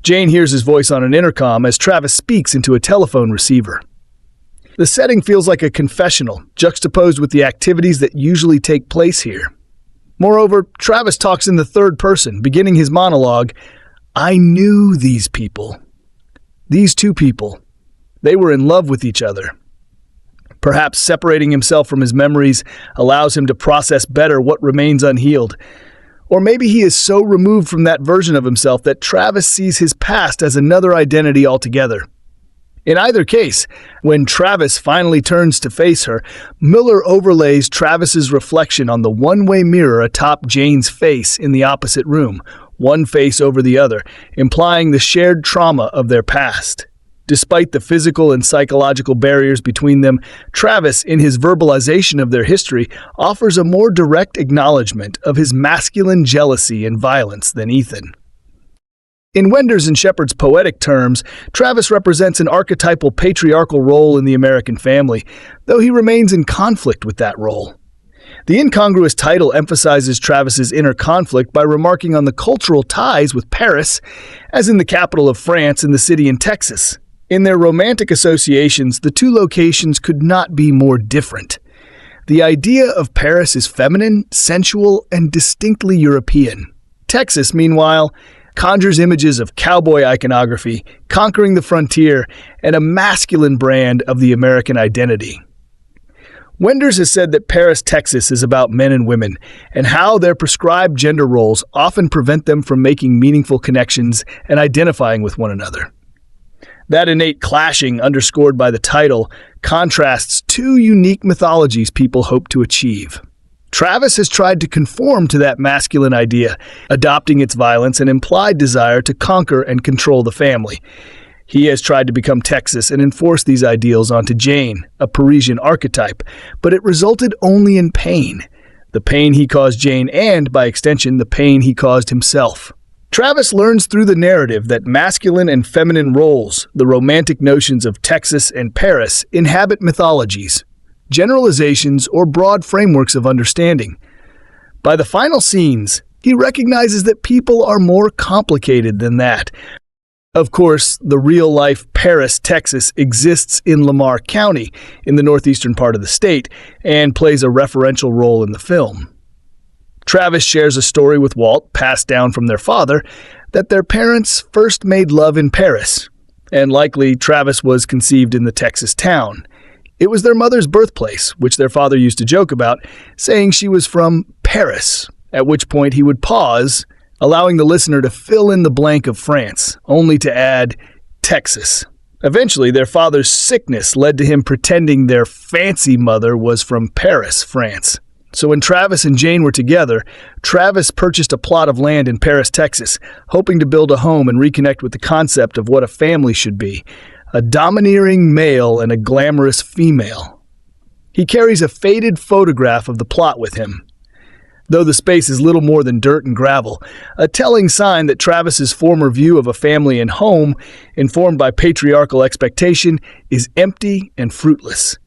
Jane hears his voice on an intercom as Travis speaks into a telephone receiver. The setting feels like a confessional, juxtaposed with the activities that usually take place here. Moreover, Travis talks in the third person, beginning his monologue, "I knew these people. These two people. They were in love with each other." Perhaps separating himself from his memories allows him to process better what remains unhealed. Or maybe he is so removed from that version of himself that Travis sees his past as another identity altogether. In either case, when Travis finally turns to face her, Miller overlays Travis's reflection on the one-way mirror atop Jane's face in the opposite room, one face over the other, implying the shared trauma of their past. Despite the physical and psychological barriers between them, Travis, in his verbalization of their history, offers a more direct acknowledgement of his masculine jealousy and violence than Ethan. In Wenders and Shepard's poetic terms, Travis represents an archetypal patriarchal role in the American family, though he remains in conflict with that role. The incongruous title emphasizes Travis's inner conflict by remarking on the cultural ties with Paris, as in the capital of France and the city in Texas. In their romantic associations, the two locations could not be more different. The idea of Paris is feminine, sensual, and distinctly European. Texas, meanwhile, conjures images of cowboy iconography, conquering the frontier, and a masculine brand of the American identity. Wenders has said that Paris, Texas is about men and women, and how their prescribed gender roles often prevent them from making meaningful connections and identifying with one another. That innate clashing, underscored by the title, contrasts two unique mythologies people hope to achieve. Travis has tried to conform to that masculine idea, adopting its violence and implied desire to conquer and control the family. He has tried to become Texas and enforce these ideals onto Jane, a Parisian archetype, but it resulted only in pain. The pain he caused Jane and, by extension, the pain he caused himself. Travis learns through the narrative that masculine and feminine roles, the romantic notions of Texas and Paris, inhabit mythologies, generalizations, or broad frameworks of understanding. By the final scenes, he recognizes that people are more complicated than that. Of course, the real-life Paris, Texas exists in Lamar County, in the northeastern part of the state, and plays a referential role in the film. Travis shares a story with Walt, passed down from their father, that their parents first made love in Paris, and likely Travis was conceived in the Texas town. It was their mother's birthplace, which their father used to joke about, saying she was from Paris, at which point he would pause, allowing the listener to fill in the blank of France, only to add Texas. Eventually, their father's sickness led to him pretending their fancy mother was from Paris, France. So when Travis and Jane were together, Travis purchased a plot of land in Paris, Texas, hoping to build a home and reconnect with the concept of what a family should be, a domineering male and a glamorous female. He carries a faded photograph of the plot with him. Though the space is little more than dirt and gravel, a telling sign that Travis's former view of a family and home, informed by patriarchal expectation, is empty and fruitless.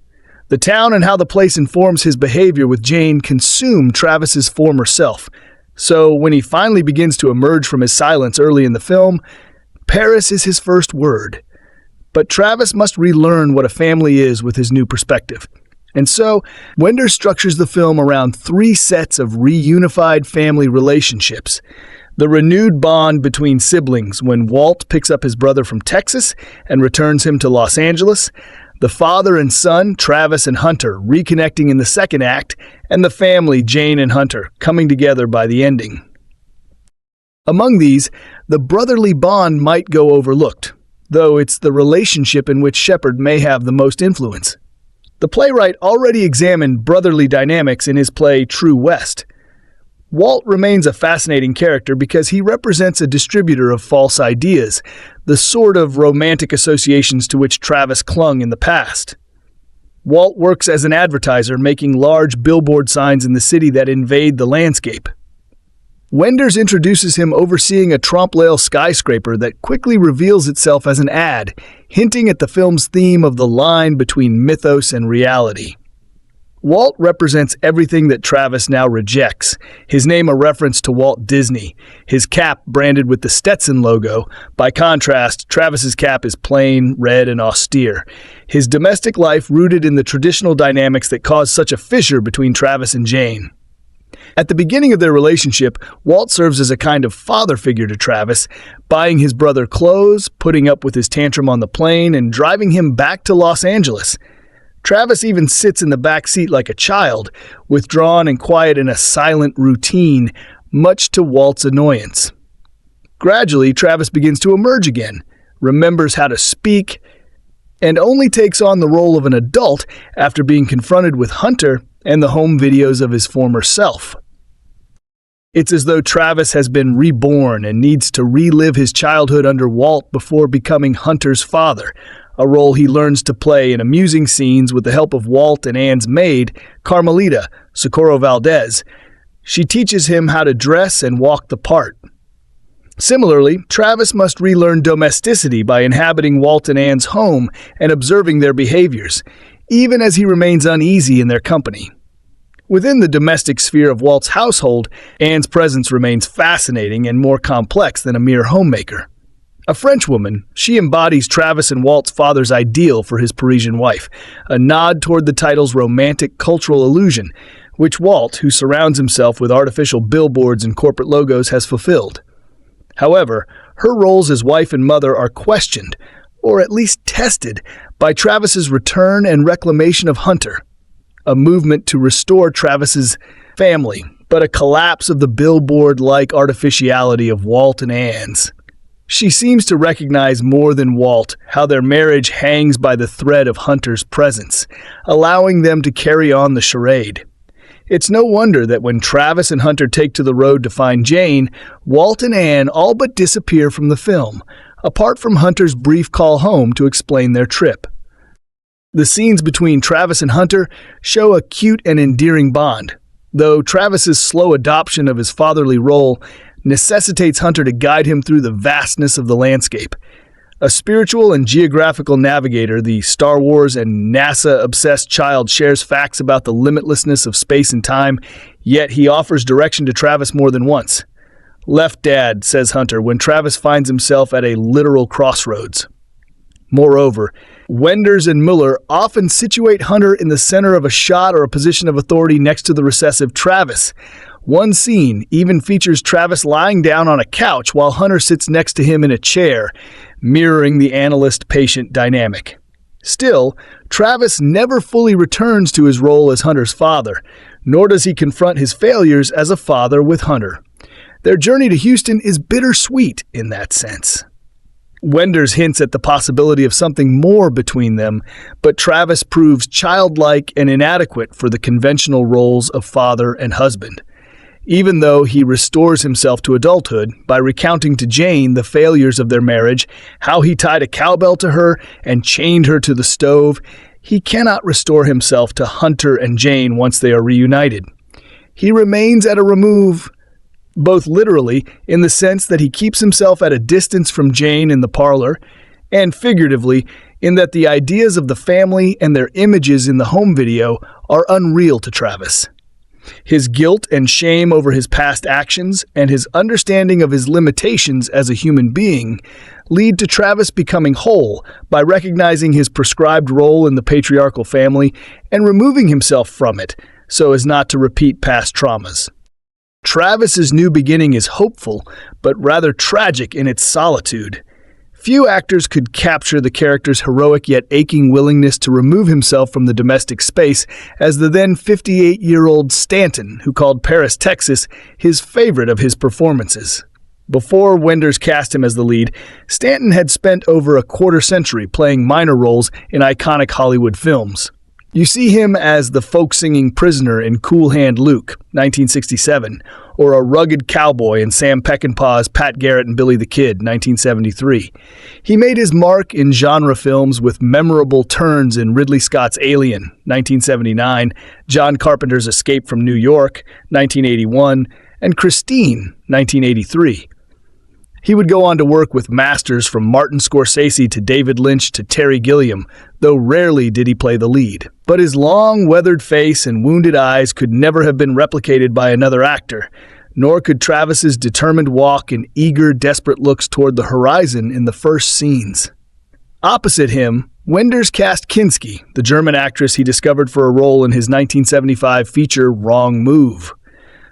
The town and how the place informs his behavior with Jane consume Travis's former self, So when he finally begins to emerge from his silence early in the film, Paris is his first word. But Travis must relearn what a family is with his new perspective. And so, Wenders structures the film around 3 sets of reunified family relationships. The renewed bond between siblings when Walt picks up his brother from Texas and returns him to Los Angeles, the father and son, Travis and Hunter, reconnecting in the second act, and the family, Jane and Hunter, coming together by the ending. Among these, the brotherly bond might go overlooked, though it's the relationship in which Shepard may have the most influence. The playwright already examined brotherly dynamics in his play True West. Walt remains a fascinating character because he represents a distributor of false ideas, the sort of romantic associations to which Travis clung in the past. Walt works as an advertiser, making large billboard signs in the city that invade the landscape. Wenders introduces him overseeing a Trompe-l'oeil skyscraper that quickly reveals itself as an ad, hinting at the film's theme of the line between mythos and reality. Walt represents everything that Travis now rejects, his name a reference to Walt Disney, his cap branded with the Stetson logo. By contrast, Travis's cap is plain, red, and austere. His domestic life rooted in the traditional dynamics that caused such a fissure between Travis and Jane. At the beginning of their relationship, Walt serves as a kind of father figure to Travis, buying his brother clothes, putting up with his tantrum on the plane, and driving him back to Los Angeles. Travis even sits in the back seat like a child, withdrawn and quiet in a silent routine, much to Walt's annoyance. Gradually, Travis begins to emerge again, remembers how to speak, and only takes on the role of an adult after being confronted with Hunter and the home videos of his former self. It's as though Travis has been reborn and needs to relive his childhood under Walt before becoming Hunter's father, a role he learns to play in amusing scenes with the help of Walt and Anne's maid, Carmelita, Socorro Valdez. She teaches him how to dress and walk the part. Similarly, Travis must relearn domesticity by inhabiting Walt and Anne's home and observing their behaviors, even as he remains uneasy in their company. Within the domestic sphere of Walt's household, Anne's presence remains fascinating and more complex than a mere homemaker. A Frenchwoman, she embodies Travis and Walt's father's ideal for his Parisian wife, a nod toward the title's romantic cultural illusion, which Walt, who surrounds himself with artificial billboards and corporate logos, has fulfilled. However, her roles as wife and mother are questioned, or at least tested, by Travis's return and reclamation of Hunter, a movement to restore Travis's family, but a collapse of the billboard-like artificiality of Walt and Anne's. She seems to recognize more than Walt how their marriage hangs by the thread of Hunter's presence, allowing them to carry on the charade. It's no wonder that when Travis and Hunter take to the road to find Jane, Walt and Anne all but disappear from the film, apart from Hunter's brief call home to explain their trip. The scenes between Travis and Hunter show a cute and endearing bond, though Travis's slow adoption of his fatherly role necessitates Hunter to guide him through the vastness of the landscape. A spiritual and geographical navigator, the Star Wars and NASA-obsessed child shares facts about the limitlessness of space and time, yet he offers direction to Travis more than once. "Left, Dad," says Hunter, when Travis finds himself at a literal crossroads. Moreover, Wenders and Muller often situate Hunter in the center of a shot or a position of authority next to the recessive Travis. One scene even features Travis lying down on a couch while Hunter sits next to him in a chair, mirroring the analyst-patient dynamic. Still, Travis never fully returns to his role as Hunter's father, nor does he confront his failures as a father with Hunter. Their journey to Houston is bittersweet in that sense. Wenders hints at the possibility of something more between them, but Travis proves childlike and inadequate for the conventional roles of father and husband. Even though he restores himself to adulthood by recounting to Jane the failures of their marriage, how he tied a cowbell to her and chained her to the stove, he cannot restore himself to Hunter and Jane once they are reunited. He remains at a remove, both literally in the sense that he keeps himself at a distance from Jane in the parlor, and figuratively in that the ideas of the family and their images in the home video are unreal to Travis. His guilt and shame over his past actions and his understanding of his limitations as a human being lead to Travis becoming whole by recognizing his prescribed role in the patriarchal family and removing himself from it so as not to repeat past traumas. Travis's new beginning is hopeful, but rather tragic in its solitude. Few actors could capture the character's heroic yet aching willingness to remove himself from the domestic space as the then 58-year-old Stanton, who called Paris, Texas, his favorite of his performances. Before Wenders cast him as the lead, Stanton had spent over a quarter-century playing minor roles in iconic Hollywood films. You see him as the folk-singing prisoner in Cool Hand Luke, 1967, or a rugged cowboy in Sam Peckinpah's Pat Garrett and Billy the Kid, 1973. He made his mark in genre films with memorable turns in Ridley Scott's Alien, 1979, John Carpenter's Escape from New York, 1981, and Christine, 1983. He would go on to work with masters from Martin Scorsese to David Lynch to Terry Gilliam, though rarely did he play the lead. But his long, weathered face and wounded eyes could never have been replicated by another actor, nor could Travis's determined walk and eager, desperate looks toward the horizon in the first scenes. Opposite him, Wenders cast Kinski, the German actress he discovered for a role in his 1975 feature Wrong Move.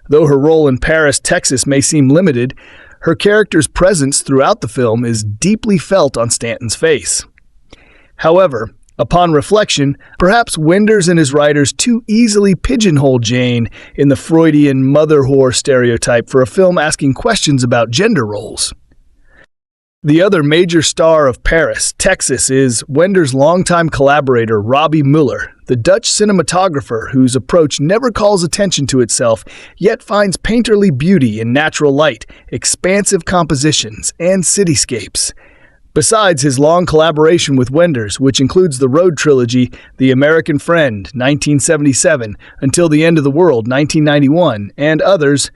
Though her role in Paris, Texas may seem limited, her character's presence throughout the film is deeply felt on Stanton's face. However, upon reflection, perhaps Wenders and his writers too easily pigeonholed Jane in the Freudian mother whore stereotype for a film asking questions about gender roles. The other major star of Paris, Texas, is Wenders' longtime collaborator Robbie Muller, the Dutch cinematographer whose approach never calls attention to itself, yet finds painterly beauty in natural light, expansive compositions, and cityscapes. Besides his long collaboration with Wenders, which includes the Road trilogy, The American Friend, 1977, Until the End of the World, 1991, and others,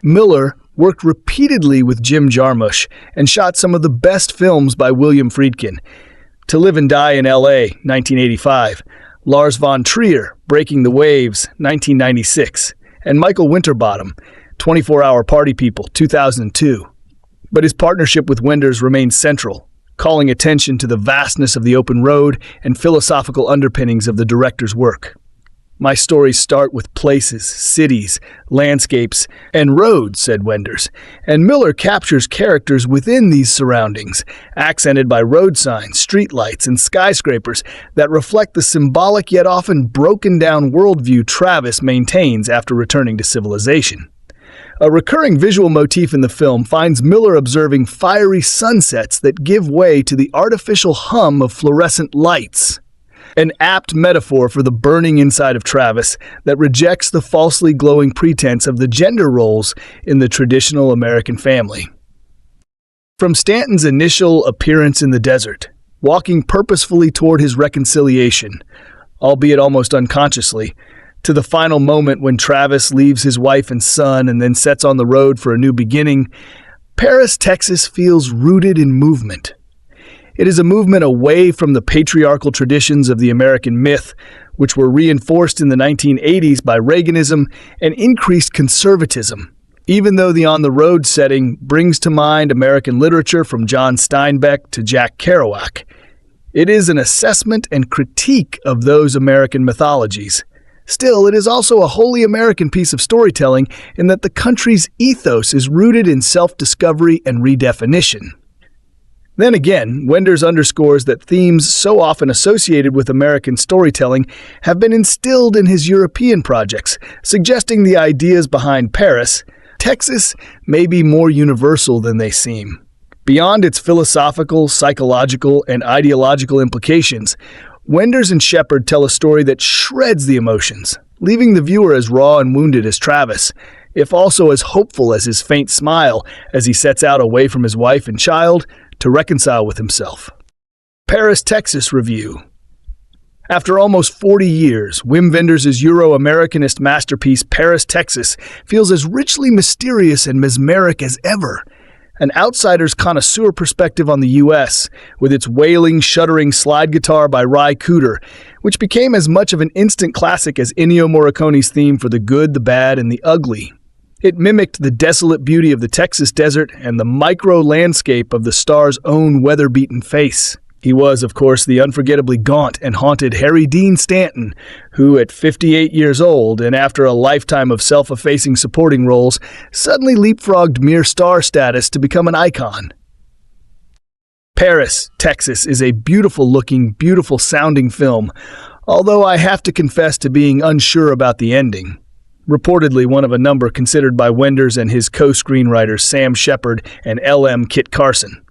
Muller worked repeatedly with Jim Jarmusch and shot some of the best films by William Friedkin. To Live and Die in L.A., 1985, Lars von Trier, Breaking the Waves, 1996, and Michael Winterbottom, 24-Hour Party People, 2002. But his partnership with Wenders remains central, calling attention to the vastness of the open road and philosophical underpinnings of the director's work. My stories start with places, cities, landscapes, and roads, said Wenders, and Muller captures characters within these surroundings, accented by road signs, streetlights, and skyscrapers that reflect the symbolic yet often broken-down worldview Travis maintains after returning to civilization. A recurring visual motif in the film finds Muller observing fiery sunsets that give way to the artificial hum of fluorescent lights. An apt metaphor for the burning inside of Travis that rejects the falsely glowing pretense of the gender roles in the traditional American family. From Stanton's initial appearance in the desert, walking purposefully toward his reconciliation, albeit almost unconsciously, to the final moment when Travis leaves his wife and son and then sets on the road for a new beginning, Paris, Texas feels rooted in movement. It is a movement away from the patriarchal traditions of the American myth, which were reinforced in the 1980s by Reaganism and increased conservatism, even though the on-the-road setting brings to mind American literature from John Steinbeck to Jack Kerouac. It is an assessment and critique of those American mythologies. Still, it is also a wholly American piece of storytelling in that the country's ethos is rooted in self-discovery and redefinition. Then again, Wenders underscores that themes so often associated with American storytelling have been instilled in his European projects, suggesting the ideas behind Paris, Texas, may be more universal than they seem. Beyond its philosophical, psychological, and ideological implications, Wenders and Shepard tell a story that shreds the emotions, leaving the viewer as raw and wounded as Travis, if also as hopeful as his faint smile as he sets out away from his wife and child to reconcile with himself. Paris, Texas Review. After almost 40 years, Wim Wenders' Euro-Americanist masterpiece Paris, Texas feels as richly mysterious and mesmeric as ever. an outsider's connoisseur perspective on the U.S., with its wailing, shuddering slide guitar by Ry Cooder, which became as much of an instant classic as Ennio Morricone's theme for The Good, the Bad, and the Ugly. It mimicked the desolate beauty of the Texas desert and the micro-landscape of the star's own weather-beaten face. He was, of course, the unforgettably gaunt and haunted Harry Dean Stanton, who, at 58 years old and after a lifetime of self-effacing supporting roles, suddenly leapfrogged mere star status to become an icon. Paris, Texas is a beautiful-looking, beautiful-sounding film, although I have to confess to being unsure about the ending. Reportedly one of a number considered by Wenders and his co-screenwriters Sam Shepard and L.M. Kit Carson.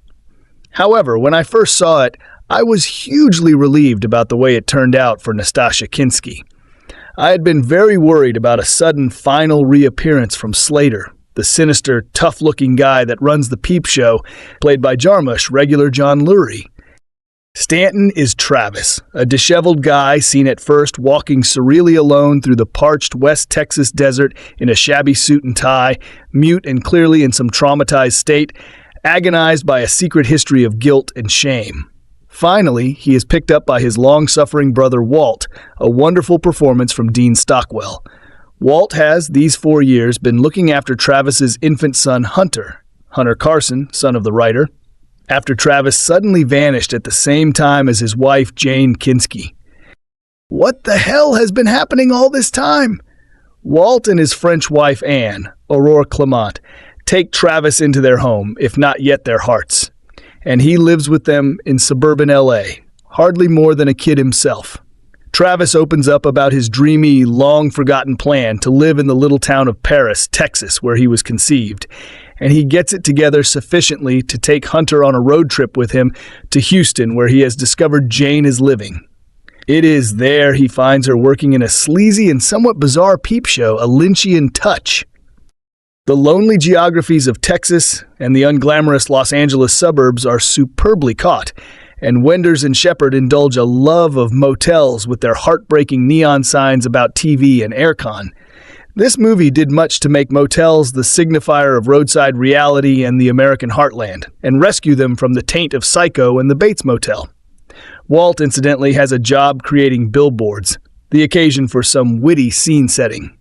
However, when I first saw it, I was hugely relieved about the way it turned out for Nastassja Kinski. I had been very worried about a sudden final reappearance from Slater, the sinister, tough-looking guy that runs the Peep Show, played by Jarmusch regular John Lurie. Stanton is Travis, a disheveled guy seen at first walking surreally alone through the parched West Texas desert in a shabby suit and tie, mute and clearly in some traumatized state, agonized by a secret history of guilt and shame. Finally, he is picked up by his long-suffering brother Walt, a wonderful performance from Dean Stockwell. Walt has, these 4 years, been looking after Travis's infant son Hunter Carson, son of the writer, after Travis suddenly vanished at the same time as his wife Jane Kinski. What the hell has been happening all this time? Walt and his French wife Anne, Aurore Clement, take Travis into their home, if not yet their hearts, and he lives with them in suburban L.A., hardly more than a kid himself. Travis opens up about his dreamy, long-forgotten plan to live in the little town of Paris, Texas, where he was conceived, and he gets it together sufficiently to take Hunter on a road trip with him to Houston, where he has discovered Jane is living. It is there he finds her working in a sleazy and somewhat bizarre peep show, A Lynchian Touch. The lonely geographies of Texas and the unglamorous Los Angeles suburbs are superbly caught, and Wenders and Shepard indulge a love of motels with their heartbreaking neon signs about TV and aircon. This movie did much to make motels the signifier of roadside reality and the American heartland, and rescue them from the taint of Psycho and the Bates Motel. Walt, incidentally, has a job creating billboards, the occasion for some witty scene setting.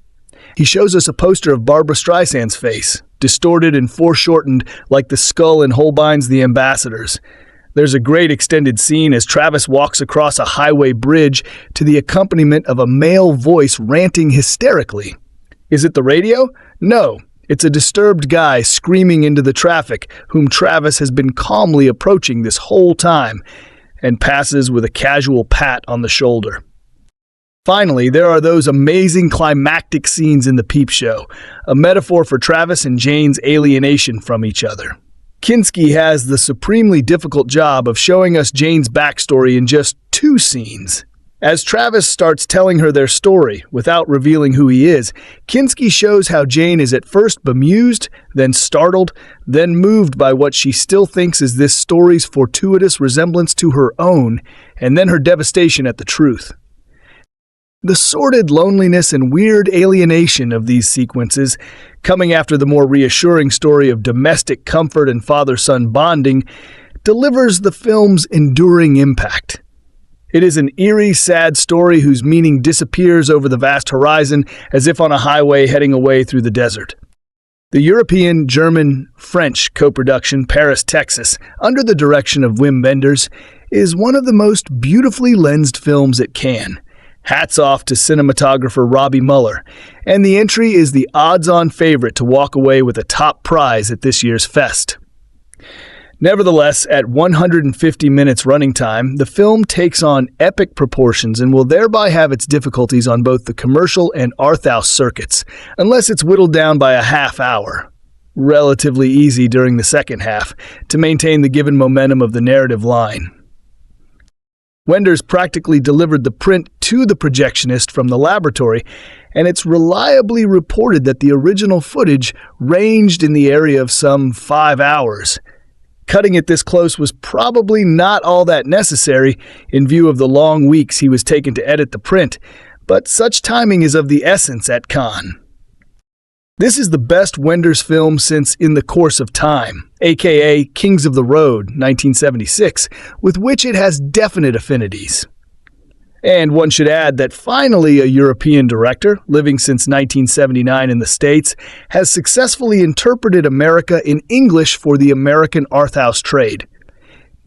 He shows us a poster of Barbra Streisand's face, distorted and foreshortened like the skull in Holbein's The Ambassadors. There's a great extended scene as Travis walks across a highway bridge to the accompaniment of a male voice ranting hysterically. Is it the radio? No, it's a disturbed guy screaming into the traffic whom Travis has been calmly approaching this whole time and passes with a casual pat on the shoulder. Finally, there are those amazing climactic scenes in the Peep Show, a metaphor for Travis and Jane's alienation from each other. Kinski has the supremely difficult job of showing us Jane's backstory in just 2 scenes. As Travis starts telling her their story, without revealing who he is, Kinski shows how Jane is at first bemused, then startled, then moved by what she still thinks is this story's fortuitous resemblance to her own, and then her devastation at the truth. The sordid loneliness and weird alienation of these sequences, coming after the more reassuring story of domestic comfort and father-son bonding, delivers the film's enduring impact. It is an eerie, sad story whose meaning disappears over the vast horizon as if on a highway heading away through the desert. The European, German, French co-production Paris, Texas, under the direction of Wim Wenders, is one of the most beautifully lensed films at Cannes. Hats off to cinematographer Robbie Muller, and the entry is the odds-on favorite to walk away with a top prize at this year's fest. Nevertheless, at 150 minutes running time, the film takes on epic proportions and will thereby have its difficulties on both the commercial and arthouse circuits, unless it's whittled down by a half hour. Relatively easy during the second half, to maintain the given momentum of the narrative line. Wenders practically delivered the print to the projectionist from the laboratory, and it's reliably reported that the original footage ranged in the area of some 5 hours. Cutting it this close was probably not all that necessary in view of the long weeks he was taking to edit the print, but such timing is of the essence at Cannes. This is the best Wenders film since In the Course of Time, aka Kings of the Road, 1976, with which it has definite affinities. And one should add that finally a European director, living since 1979 in the States, has successfully interpreted America in English for the American arthouse trade.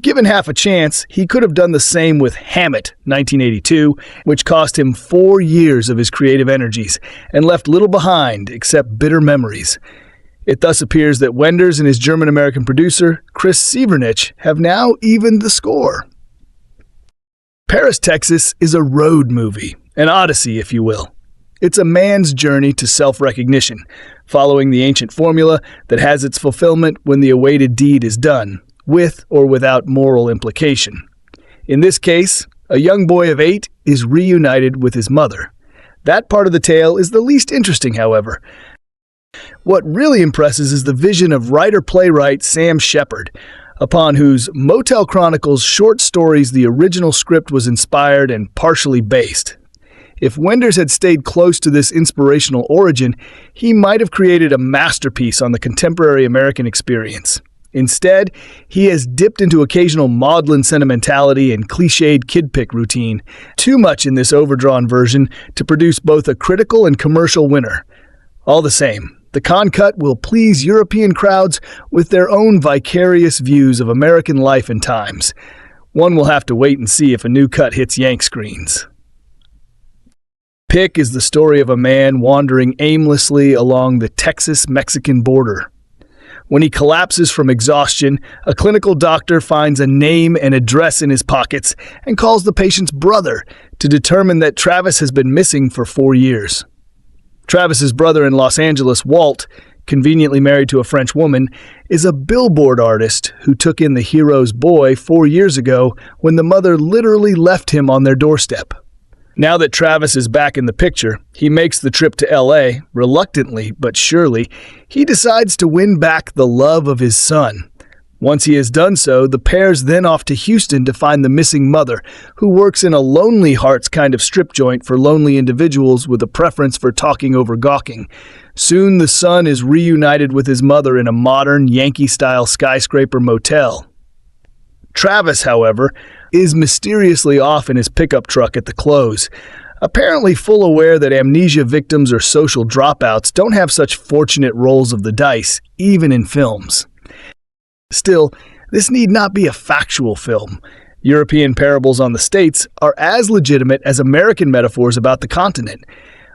Given half a chance, he could have done the same with Hammett, 1982, which cost him 4 years of his creative energies and left little behind except bitter memories. It thus appears that Wenders and his German-American producer, Chris Severnich, have now evened the score. Paris, Texas is a road movie, an odyssey, if you will. It's a man's journey to self-recognition, following the ancient formula that has its fulfillment when the awaited deed is done, with or without moral implication. In this case, a young boy of 8 is reunited with his mother. That part of the tale is the least interesting, however. What really impresses is the vision of writer-playwright Sam Shepard, upon whose Motel Chronicles short stories the original script was inspired and partially based. If Wenders had stayed close to this inspirational origin, he might have created a masterpiece on the contemporary American experience. Instead, he has dipped into occasional maudlin sentimentality and cliched kid-pick routine, too much in this overdrawn version to produce both a critical and commercial winner. All the same, the Con Cut will please European crowds with their own vicarious views of American life and times. One will have to wait and see if a new cut hits Yank screens. Pick is the story of a man wandering aimlessly along the Texas-Mexican border. When he collapses from exhaustion, a clinical doctor finds a name and address in his pockets and calls the patient's brother to determine that Travis has been missing for 4 years. Travis's brother in Los Angeles, Walt, conveniently married to a French woman, is a billboard artist who took in the hero's boy 4 years ago when the mother literally left him on their doorstep. Now that Travis is back in the picture, he makes the trip to LA. Reluctantly but surely, he decides to win back the love of his son. Once he has done so, the pair's then off to Houston to find the missing mother, who works in a Lonely Hearts kind of strip joint for lonely individuals with a preference for talking over gawking. Soon the son is reunited with his mother in a modern Yankee-style skyscraper motel. Travis, however, is mysteriously off in his pickup truck at the close, apparently full aware that amnesia victims or social dropouts don't have such fortunate rolls of the dice, even in films. Still, this need not be a factual film. European parables on the States are as legitimate as American metaphors about the continent.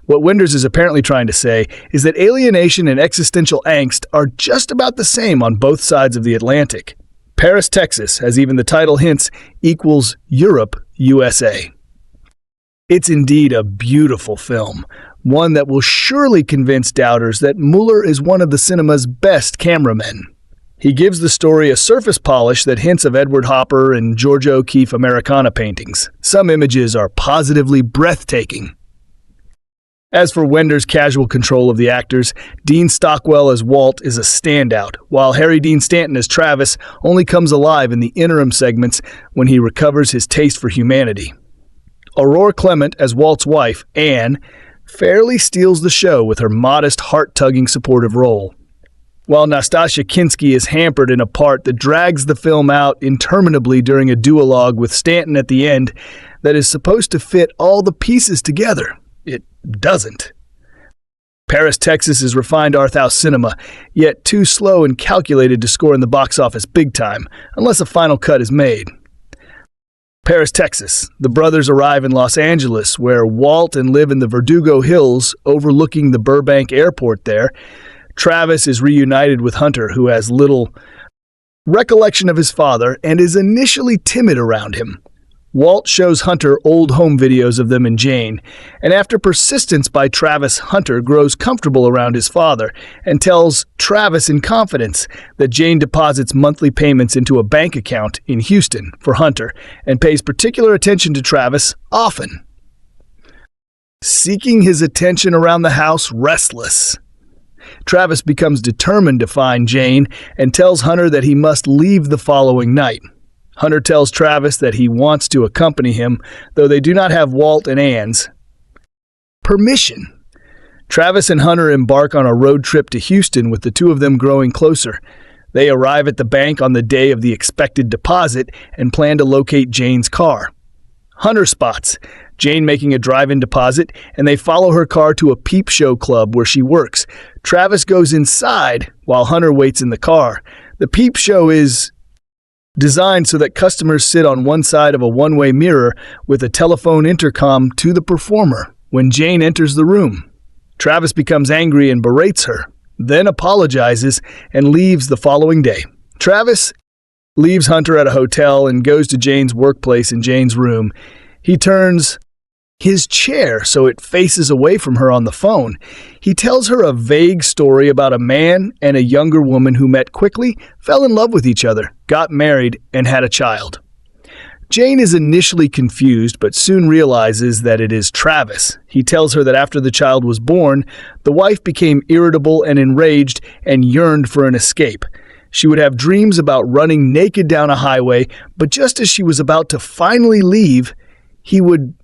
What Wenders is apparently trying to say is that alienation and existential angst are just about the same on both sides of the Atlantic. Paris, Texas, as even the title hints, equals Europe, USA. It's indeed a beautiful film, one that will surely convince doubters that Muller is one of the cinema's best cameramen. He gives the story a surface polish that hints of Edward Hopper and George O'Keeffe Americana paintings. Some images are positively breathtaking. As for Wenders' casual control of the actors, Dean Stockwell as Walt is a standout, while Harry Dean Stanton as Travis only comes alive in the interim segments when he recovers his taste for humanity. Aurora Clement as Walt's wife, Anne, fairly steals the show with her modest, heart-tugging supportive role, while Nastassja Kinski is hampered in a part that drags the film out interminably during a duologue with Stanton at the end that is supposed to fit all the pieces together. It doesn't. Paris, Texas is refined arthouse cinema, yet too slow and calculated to score in the box office big time, unless a final cut is made. Paris, Texas. The brothers arrive in Los Angeles, where Walt and live in the Verdugo Hills, overlooking the Burbank airport there. Travis is reunited with Hunter, who has little recollection of his father and is initially timid around him. Walt shows Hunter old home videos of them and Jane, and after persistence by Travis, Hunter grows comfortable around his father and tells Travis in confidence that Jane deposits monthly payments into a bank account in Houston for Hunter and pays particular attention to Travis often. Seeking his attention around the house restless, Travis becomes determined to find Jane and tells Hunter that he must leave the following night. Hunter tells Travis that he wants to accompany him, though they do not have Walt and Anne's permission. Travis and Hunter embark on a road trip to Houston, with the two of them growing closer. They arrive at the bank on the day of the expected deposit and plan to locate Jane's car. Hunter spots Jane making a drive-in deposit, and they follow her car to a peep show club where she works. Travis goes inside while Hunter waits in the car. The peep show is designed so that customers sit on one side of a one-way mirror with a telephone intercom to the performer. When Jane enters the room, Travis becomes angry and berates her, then apologizes and leaves the following day. Travis leaves Hunter at a hotel and goes to Jane's workplace in Jane's room. He turns his chair so it faces away from her on the phone. He tells her a vague story about a man and a younger woman who met quickly, fell in love with each other, got married, and had a child. Jane is initially confused, but soon realizes that it is Travis. He tells her that after the child was born, the wife became irritable and enraged and yearned for an escape. She would have dreams about running naked down a highway, but just as she was about to finally leave, he would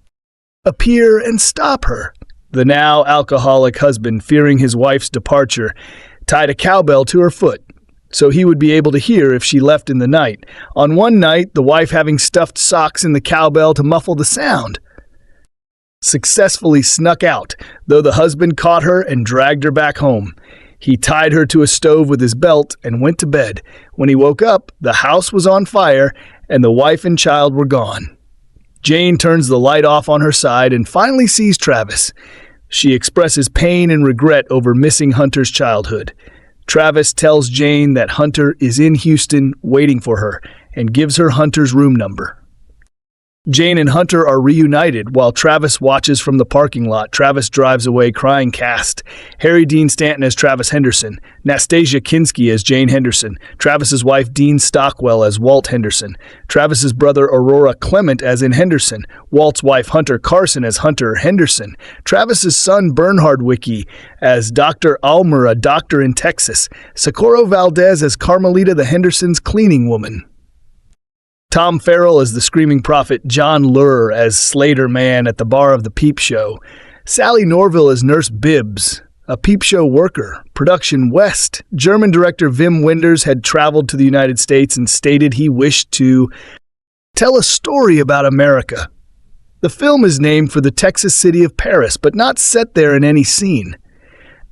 appear and stop her. The now alcoholic husband, fearing his wife's departure, tied a cowbell to her foot so he would be able to hear if she left in the night. On one night, the wife, having stuffed socks in the cowbell to muffle the sound, successfully snuck out, though the husband caught her and dragged her back home. He tied her to a stove with his belt and went to bed. When he woke up, the house was on fire and the wife and child were gone. Jane turns the light off on her side and finally sees Travis. She expresses pain and regret over missing Hunter's childhood. Travis tells Jane that Hunter is in Houston waiting for her and gives her Hunter's room number. Jane and Hunter are reunited while Travis watches from the parking lot. Travis drives away crying. Cast: Harry Dean Stanton as Travis Henderson, Nastassja Kinski as Jane Henderson, Travis's wife Dean Stockwell as Walt Henderson, Travis's brother Aurora Clement as in Henderson, Walt's wife Hunter Carson as Hunter Henderson, Travis's son Bernhard Wicki as Dr. Almer, a doctor in Texas, Socorro Valdez as Carmelita the Hendersons' cleaning woman, Tom Farrell as the Screaming Prophet, John Lurr as Slater Man at the bar of the Peep Show, Sally Norville as Nurse Bibbs, a Peep Show worker. Production West. German director Wim Wenders had traveled to the United States and stated he wished to tell a story about America. The film is named for the Texas city of Paris, but not set there in any scene.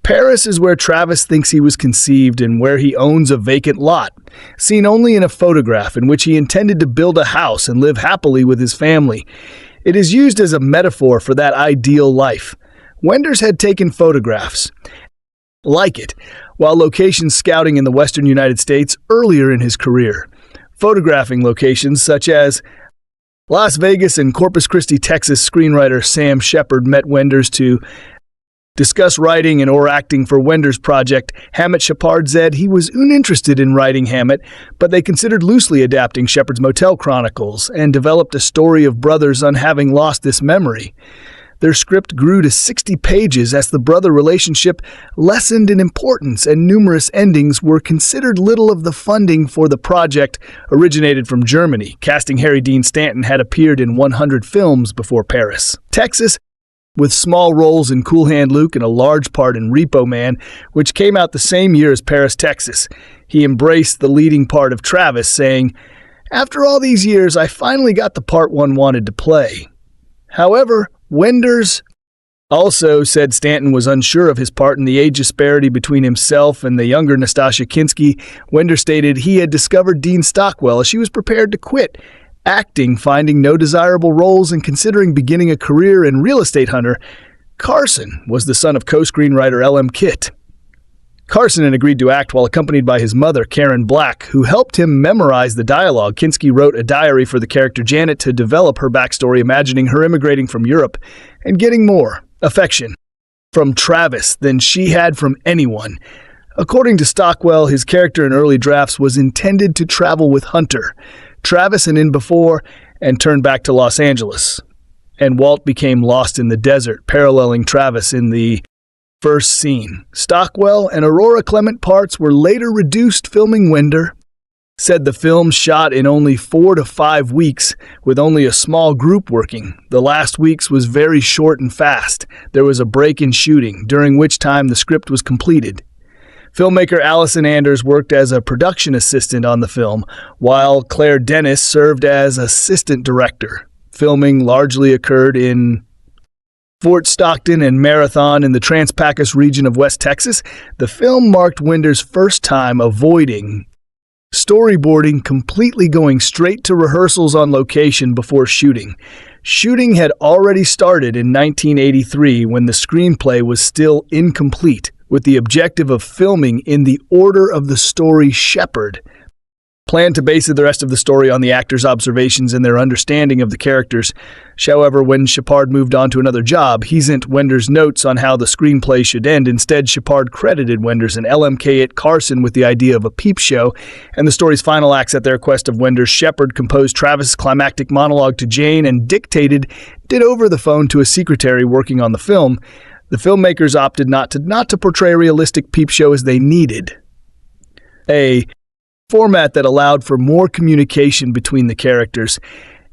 Paris is where Travis thinks he was conceived and where he owns a vacant lot, seen only in a photograph in which he intended to build a house and live happily with his family. It is used as a metaphor for that ideal life. Wenders had taken photographs like it while location scouting in the western United States earlier in his career. Photographing locations such as Las Vegas and Corpus Christi, Texas, screenwriter Sam Shepard met Wenders to discuss writing and or acting for Wenders' project. Hammett Shepard said he was uninterested in writing Hammett, but they considered loosely adapting Shepard's Motel Chronicles and developed a story of brothers on having lost this memory. Their script grew to 60 pages as the brother relationship lessened in importance and numerous endings were considered. Little of the funding for the project originated from Germany. Casting Harry Dean Stanton had appeared in 100 films before Paris. Texas, with small roles in Cool Hand Luke and a large part in Repo Man, which came out the same year as Paris, Texas. He embraced the leading part of Travis, saying, "After all these years, I finally got the part one wanted to play." However, Wenders also said Stanton was unsure of his part in the age disparity between himself and the younger Nastassja Kinski. Wenders stated he had discovered Dean Stockwell as she was prepared to quit acting, finding no desirable roles and considering beginning a career in real estate hunter. Carson was the son of co-screenwriter L.M. Kitt. Carson had agreed to act while accompanied by his mother, Karen Black, who helped him memorize the dialogue. Kinski wrote a diary for the character Janet to develop her backstory, imagining her immigrating from Europe and getting more affection from Travis than she had from anyone. According to Stockwell, his character in early drafts was intended to travel with Hunter, Travis and in before, and turn back to Los Angeles. And Walt became lost in the desert, paralleling Travis in the first scene. Stockwell and Aurora Clement parts were later reduced filming Wender said the film shot in only 4 to 5 weeks with only a small group working. The last weeks was very short and fast. There was a break in shooting, during which time the script was completed. Filmmaker Allison Anders worked as a production assistant on the film, while Claire Dennis served as assistant director. Filming largely occurred in Fort Stockton and Marathon in the Trans-Pacus region of West Texas. The film marked Winder's first time avoiding storyboarding, completely going straight to rehearsals on location before shooting. Shooting had already started in 1983 when the screenplay was still incomplete, with the objective of filming in the order of the story Shepard. Planned to base the rest of the story on the actors' observations and their understanding of the characters. However, when Shepard moved on to another job, he sent Wenders notes on how the screenplay should end. Instead, Shepard credited Wenders and LMK Carson with the idea of a peep show, and the story's final acts at the request of Wenders. Shepard composed Travis' climactic monologue to Jane and did over the phone to a secretary working on the film. The filmmakers opted not to portray a realistic peep show as they needed a format that allowed for more communication between the characters.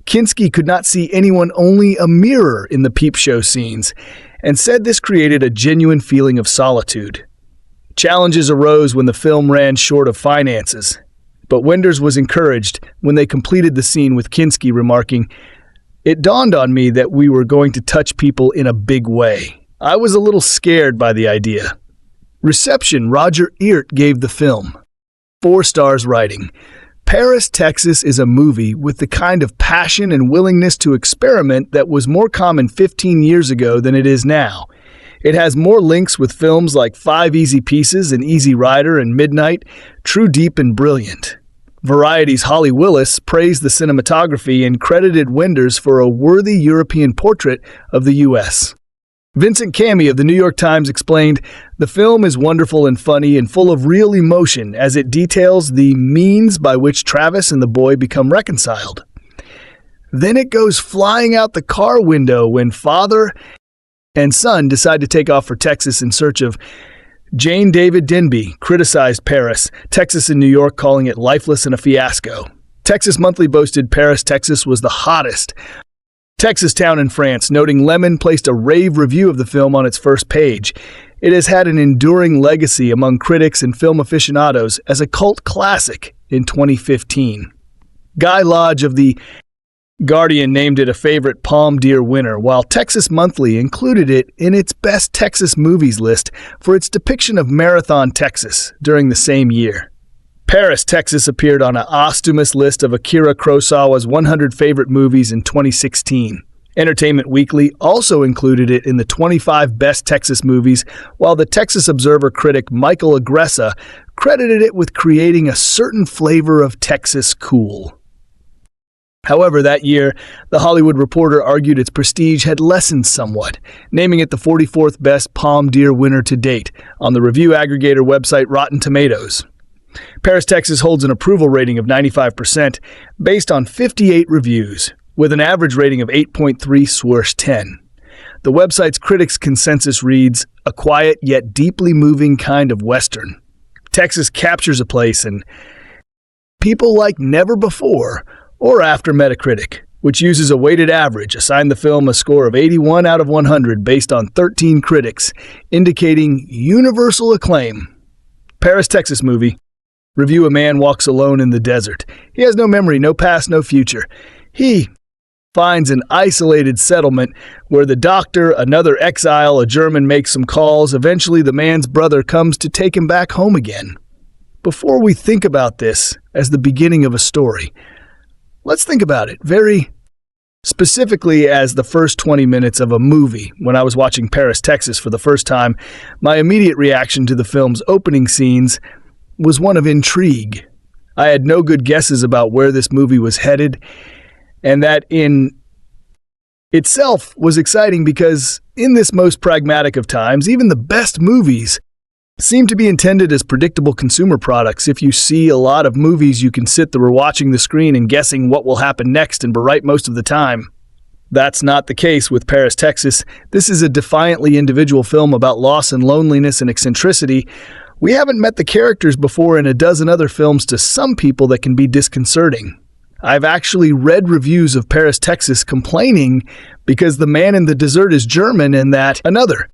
Kinski could not see anyone, only a mirror in the peep show scenes, and said this created a genuine feeling of solitude. Challenges arose when the film ran short of finances, but Wenders was encouraged when they completed the scene, with Kinski remarking, "It dawned on me that we were going to touch people in a big way. I was a little scared by the idea." Reception: Roger Ebert gave the film 4 stars, writing, "Paris, Texas is a movie with the kind of passion and willingness to experiment that was more common 15 years ago than it is now. It has more links with films like 5 Easy Pieces and Easy Rider and Midnight, true, deep, and brilliant." Variety's Holly Willis praised the cinematography and credited Wenders for a worthy European portrait of the U.S. Vincent Cammey of the New York Times explained, "The film is wonderful and funny and full of real emotion as it details the means by which Travis and the boy become reconciled. Then it goes flying out the car window when father and son decide to take off for Texas in search of." Jane David Denby criticized Paris, Texas and New York, calling it lifeless and a fiasco. Texas Monthly boasted Paris, Texas was the hottest Texas town in France, noting Lemon placed a rave review of the film on its first page. It has had an enduring legacy among critics and film aficionados as a cult classic in 2015. Guy Lodge of The Guardian named it a favorite Palm Deer winner, while Texas Monthly included it in its Best Texas Movies list for its depiction of Marathon, Texas during the same year. Paris, Texas appeared on a posthumous list of Akira Kurosawa's 100 favorite movies in 2016. Entertainment Weekly also included it in the 25 best Texas movies, while the Texas Observer critic Michael Agressa credited it with creating a certain flavor of Texas cool. However, that year, The Hollywood Reporter argued its prestige had lessened somewhat, naming it the 44th best Palm Deer winner to date on the review aggregator website Rotten Tomatoes. Paris, Texas holds an approval rating of 95% based on 58 reviews, with an average rating of 8.3 Swoosh 10. The website's critics' consensus reads, "A quiet yet deeply moving kind of Western. Texas captures a place and people like never before or after Metacritic," which uses a weighted average, assigned the film a score of 81 out of 100 based on 13 critics, indicating universal acclaim. Paris, Texas movie. Review: A man walks alone in the desert. He has no memory, no past, no future. He finds an isolated settlement where the doctor, another exile, a German, makes some calls. Eventually, the man's brother comes to take him back home again. Before we think about this as the beginning of a story, let's think about it very specifically as the first 20 minutes of a movie. When I was watching Paris, Texas for the first time, my immediate reaction to the film's opening scenes was one of intrigue. I had no good guesses about where this movie was headed, and that in itself was exciting because in this most pragmatic of times, even the best movies seem to be intended as predictable consumer products. If you see a lot of movies, you can sit there watching the screen and guessing what will happen next and be right most of the time. That's not the case with Paris, Texas. This is a defiantly individual film about loss and loneliness and eccentricity, We haven't met the characters before in a dozen other films. To some people that can be disconcerting. I've actually read reviews of Paris, Texas complaining because the man in the dessert is German and that another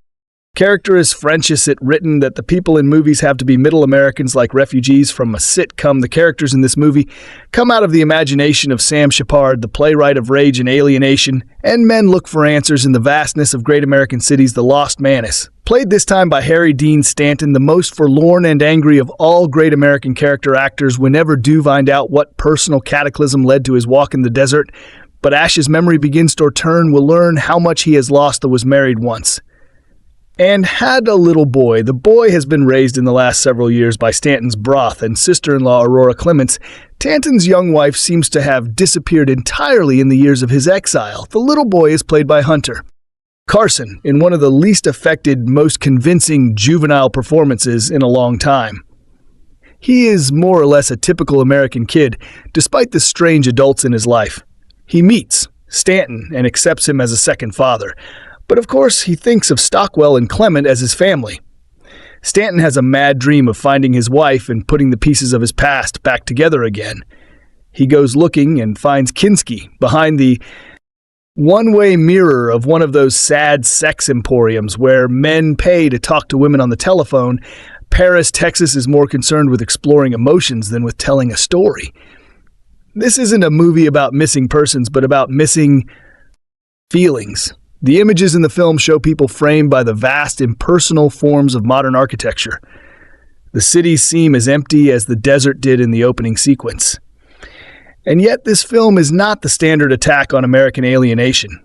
character is French. Is it written that the people in movies have to be middle Americans like refugees from a sitcom? The characters in this movie come out of the imagination of Sam Shepard, the playwright of Rage and Alienation, and men look for answers in the vastness of great American cities. The Lost Man is played this time by Harry Dean Stanton, the most forlorn and angry of all great American character actors. We never do find out what personal cataclysm led to his walk in the desert, but as his memory begins to return, we'll learn how much he has lost that was married once and had a little boy. The boy has been raised in the last several years by Stanton's broth and sister-in-law Aurora Clements. Stanton's young wife seems to have disappeared entirely in the years of his exile. The little boy is played by Hunter Carson in one of the least affected, most convincing juvenile performances in a long time. He is more or less a typical American kid, despite the strange adults in his life. He meets Stanton and accepts him as a second father. But of course, he thinks of Stockwell and Clement as his family. Stanton has a mad dream of finding his wife and putting the pieces of his past back together again. He goes looking and finds Kinski behind the one-way mirror of one of those sad sex emporiums where men pay to talk to women on the telephone. Paris, Texas is more concerned with exploring emotions than with telling a story. This isn't a movie about missing persons, but about missing feelings. The images in the film show people framed by the vast, impersonal forms of modern architecture. The cities seem as empty as the desert did in the opening sequence. And yet this film is not the standard attack on American alienation.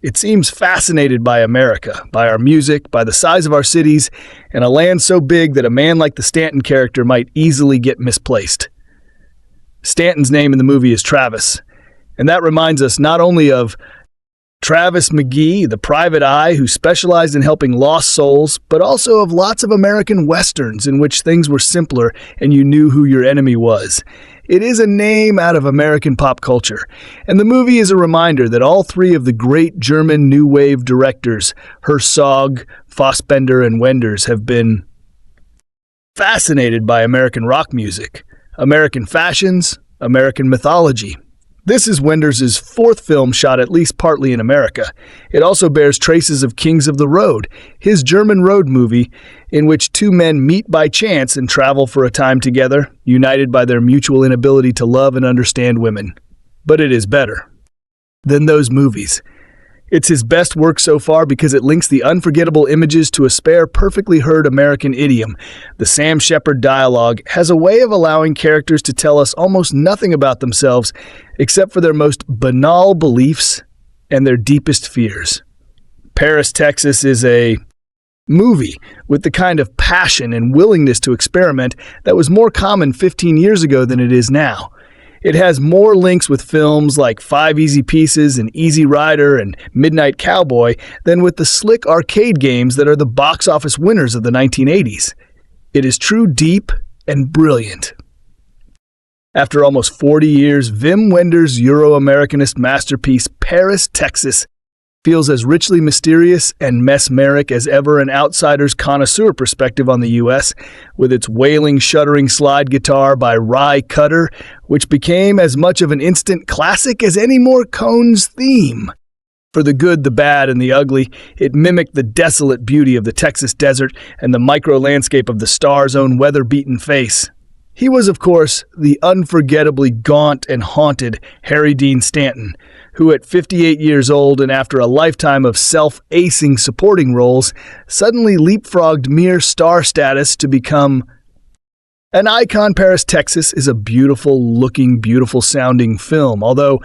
It seems fascinated by America, by our music, by the size of our cities, and a land so big that a man like the Stanton character might easily get misplaced. Stanton's name in the movie is Travis, and that reminds us not only of Travis McGee, the private eye who specialized in helping lost souls, but also of lots of American westerns in which things were simpler and you knew who your enemy was. It is a name out of American pop culture, and the movie is a reminder that all three of the great German New Wave directors, Herzog, Fassbender, and Wenders, have been fascinated by American rock music, American fashions, American mythology. This is Wenders' fourth film shot at least partly in America. It also bears traces of Kings of the Road, his German road movie, in which two men meet by chance and travel for a time together, united by their mutual inability to love and understand women. But it is better than those movies. It's his best work so far because it links the unforgettable images to a spare, perfectly heard American idiom. The Sam Shepard dialogue has a way of allowing characters to tell us almost nothing about themselves except for their most banal beliefs and their deepest fears. Paris, Texas is a movie with the kind of passion and willingness to experiment that was more common 15 years ago than it is now. It has more links with films like Five Easy Pieces and Easy Rider and Midnight Cowboy than with the slick arcade games that are the box office winners of the 1980s. It is true, deep, and brilliant. After almost 40 years, Wim Wenders' Euro-Americanist masterpiece, Paris, Texas, feels as richly mysterious and mesmeric as ever an outsider's connoisseur perspective on the U.S., with its wailing, shuddering slide guitar by Ry Cutter, which became as much of an instant classic as any Morricone's theme. For the good, the bad, and the ugly, it mimicked the desolate beauty of the Texas desert and the micro-landscape of the star's own weather-beaten face. He was, of course, the unforgettably gaunt and haunted Harry Dean Stanton, who at 58 years old and after a lifetime of self-acing supporting roles, suddenly leapfrogged mere star status to become an icon. Paris, Texas is a beautiful-looking, beautiful-sounding film, although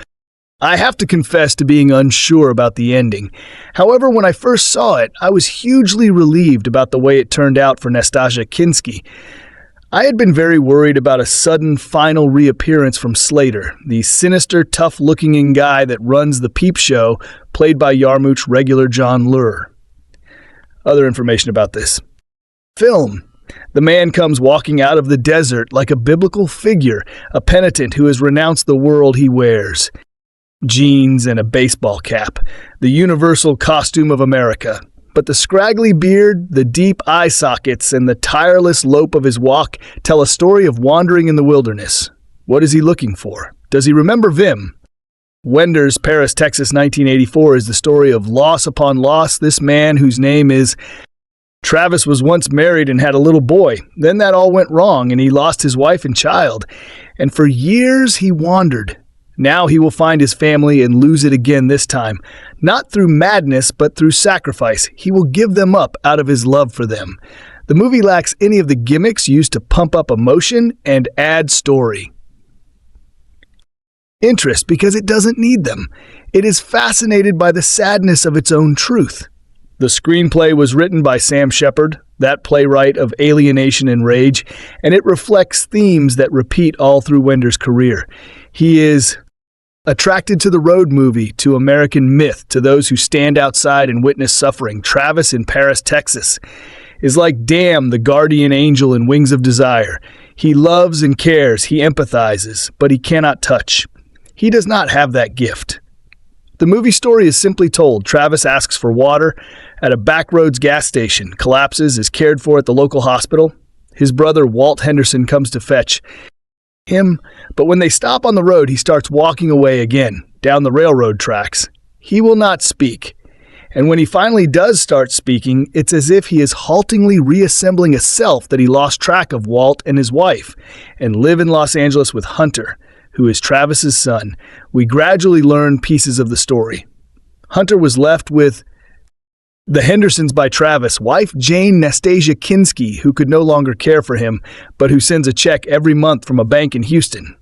I have to confess to being unsure about the ending. However, when I first saw it, I was hugely relieved about the way it turned out for Nastassja Kinski. I had been very worried about a sudden final reappearance from Slater, the sinister, tough-looking guy that runs the Peep Show, played by Yarmouth's regular John Lure. Other information about this film. The man comes walking out of the desert like a biblical figure, a penitent who has renounced the world he wears. Jeans and a baseball cap, the universal costume of America. But the scraggly beard, the deep eye sockets, and the tireless lope of his walk tell a story of wandering in the wilderness. What is he looking for? Does he remember Vim? Wender's Paris, Texas, 1984 is the story of loss upon loss. This man, whose name is Travis, was once married and had a little boy. Then that all went wrong, and he lost his wife and child. And for years he wandered. Now he will find his family and lose it again this time. Not through madness, but through sacrifice. He will give them up out of his love for them. The movie lacks any of the gimmicks used to pump up emotion and add story. Interest, because it doesn't need them. It is fascinated by the sadness of its own truth. The screenplay was written by Sam Shepard, that playwright of Alienation and Rage, and it reflects themes that repeat all through Wender's career. He is attracted to the road movie, to American myth, to those who stand outside and witness suffering. Travis in Paris, Texas, is like Damn, the guardian angel in Wings of Desire. He loves and cares, he empathizes, but he cannot touch. He does not have that gift. The movie story is simply told. Travis asks for water at a backroads gas station, collapses, is cared for at the local hospital. His brother, Walt Henderson, comes to fetch him, but when they stop on the road, he starts walking away again, down the railroad tracks. He will not speak. And when he finally does start speaking, it's as if he is haltingly reassembling a self that he lost track of Walt and his wife, and live in Los Angeles with Hunter, who is Travis's son. We gradually learn pieces of the story. Hunter was left with the Hendersons by Travis, wife Jane Nastassja Kinski, who could no longer care for him, but who sends a check every month from a bank in Houston.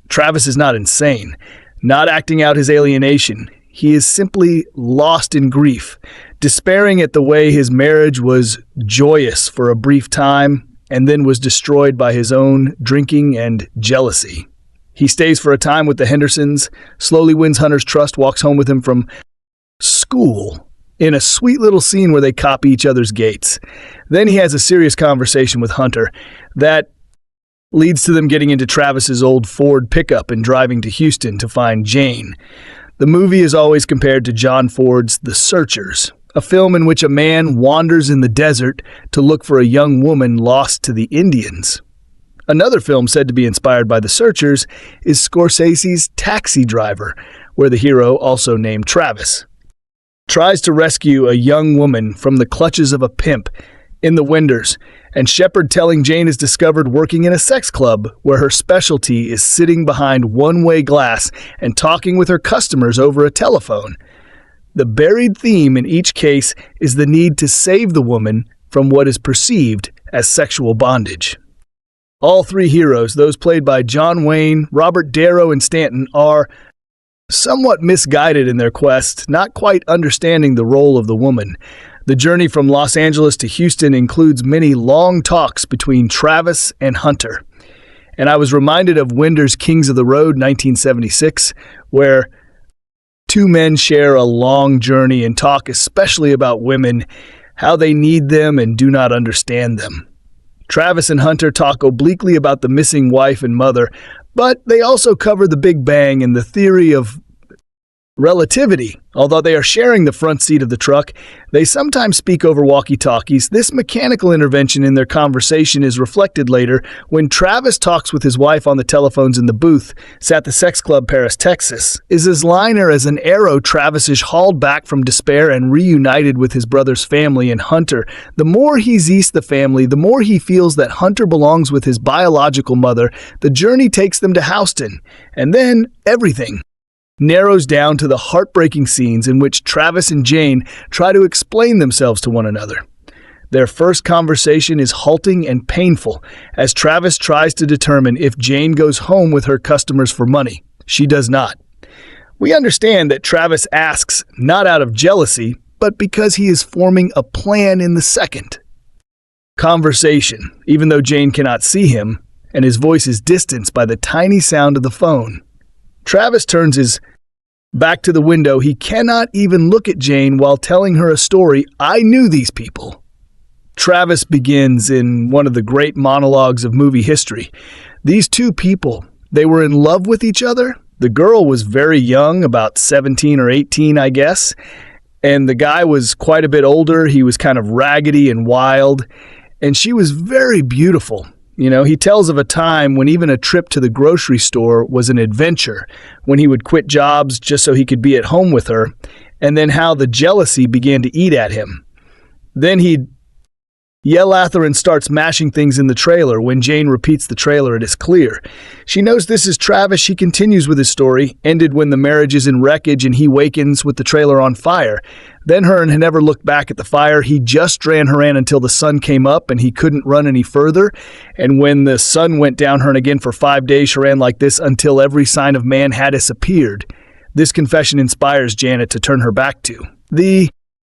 Travis is not insane, not acting out his alienation. He is simply lost in grief, despairing at the way his marriage was joyous for a brief time and then was destroyed by his own drinking and jealousy. He stays for a time with the Hendersons, slowly wins Hunter's trust, walks home with him from school in a sweet little scene where they copy each other's gaits. Then he has a serious conversation with Hunter that leads to them getting into Travis's old Ford pickup and driving to Houston to find Jane. The movie is always compared to John Ford's The Searchers, a film in which a man wanders in the desert to look for a young woman lost to the Indians. Another film said to be inspired by The Searchers is Scorsese's Taxi Driver, where the hero, also named Travis, tries to rescue a young woman from the clutches of a pimp in the Wenders, and Shepard telling Jane is discovered working in a sex club where her specialty is sitting behind one-way glass and talking with her customers over a telephone. The buried theme in each case is the need to save the woman from what is perceived as sexual bondage. All three heroes, those played by John Wayne, Robert Darrow, and Stanton, are somewhat misguided in their quest, not quite understanding the role of the woman. The journey from Los Angeles to Houston includes many long talks between Travis and Hunter. And I was reminded of Wender's Kings of the Road, 1976, where two men share a long journey and talk especially about women, how they need them and do not understand them. Travis and Hunter talk obliquely about the missing wife and mother, but they also cover the Big Bang and the theory of relativity. Although they are sharing the front seat of the truck, they sometimes speak over walkie-talkies. This mechanical intervention in their conversation is reflected later when Travis talks with his wife on the telephones in the booth at the sex club Paris, Texas. Is his liner as an arrow Travis is hauled back from despair and reunited with his brother's family and Hunter. The more he sees the family, the more he feels that Hunter belongs with his biological mother. The journey takes them to Houston, and then everything narrows down to the heartbreaking scenes in which Travis and Jane try to explain themselves to one another. Their first conversation is halting and painful as Travis tries to determine if Jane goes home with her customers for money. She does not. We understand that Travis asks not out of jealousy, but because he is forming a plan in the second conversation, even though Jane cannot see him and his voice is distanced by the tiny sound of the phone. Travis turns his back to the window. He cannot even look at Jane while telling her a story. I knew these people. Travis begins in one of the great monologues of movie history. These two people, they were in love with each other. The girl was very young, about 17 or 18, I guess. And the guy was quite a bit older. He was kind of raggedy and wild. And she was very beautiful. You know, he tells of a time when even a trip to the grocery store was an adventure, when he would quit jobs just so he could be at home with her, and then how the jealousy began to eat at him. Then he'd yell at her and start smashing things in the trailer. When Jane repeats the trailer, it is clear. She knows this is Travis. She continues with his story, ended when the marriage is in wreckage and he wakens with the trailer on fire. Then Hearn had never looked back at the fire. He just ran Hearn until the sun came up and he couldn't run any further. And when the sun went down Hearn again for 5 days, she ran like this until every sign of man had disappeared. This confession inspires Janet to turn her back to the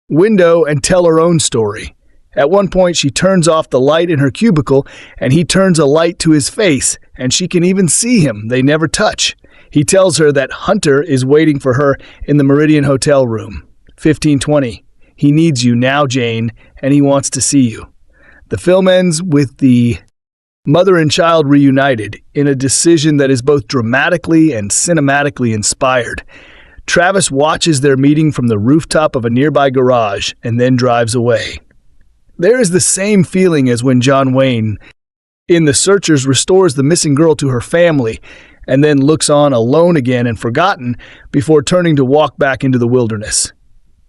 window and tell her own story. At one point, she turns off the light in her cubicle, and he turns a light to his face, and she can even see him. They never touch. He tells her that Hunter is waiting for her in the Meridian Hotel room. 15:20. He needs you now, Jane, and he wants to see you. The film ends with the mother and child reunited in a decision that is both dramatically and cinematically inspired. Travis watches their meeting from the rooftop of a nearby garage and then drives away. There is the same feeling as when John Wayne in The Searchers restores the missing girl to her family and then looks on alone again and forgotten before turning to walk back into the wilderness.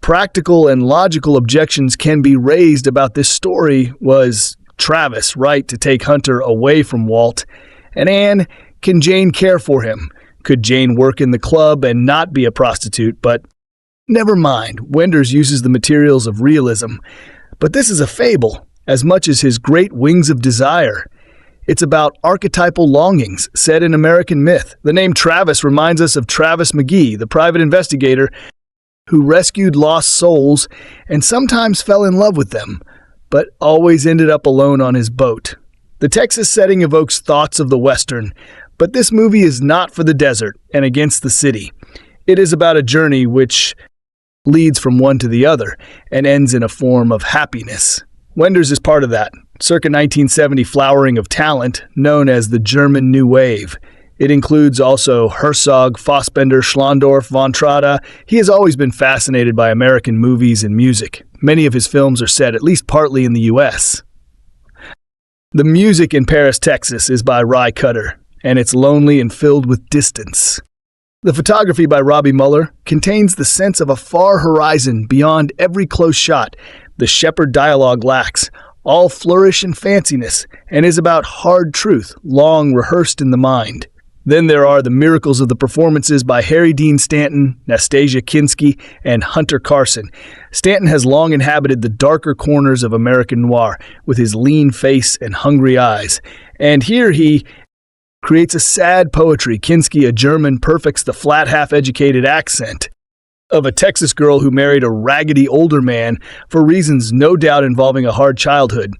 Practical and logical objections can be raised about this story. Was Travis right to take Hunter away from Walt? And Anne, can Jane care for him? Could Jane work in the club and not be a prostitute? But never mind, Wenders uses the materials of realism. But this is a fable, as much as his great Wings of Desire. It's about archetypal longings set in American myth. The name Travis reminds us of Travis McGee, the private investigator who rescued lost souls and sometimes fell in love with them, but always ended up alone on his boat. The Texas setting evokes thoughts of the Western, but this movie is not for the desert and against the city. It is about a journey which leads from one to the other and ends in a form of happiness. Wenders is part of that circa 1970 flowering of talent known as the German New Wave. It includes also Herzog, Fassbender, Schlondorf, von Trotta. He has always been fascinated by American movies and music. Many of his films are set at least partly in the U.S. The music in Paris, Texas is by Ry Cutter, and it's lonely and filled with distance. The photography by Robbie Muller contains the sense of a far horizon beyond every close shot. The Shepherd dialogue lacks all flourish and fanciness and is about hard truth, long rehearsed in the mind. Then there are the miracles of the performances by Harry Dean Stanton, Nastassja Kinski, and Hunter Carson. Stanton has long inhabited the darker corners of American noir with his lean face and hungry eyes. And here he creates a sad poetry. Kinski, a German, perfects the flat, half-educated accent of a Texas girl who married a raggedy older man for reasons no doubt involving a hard childhood.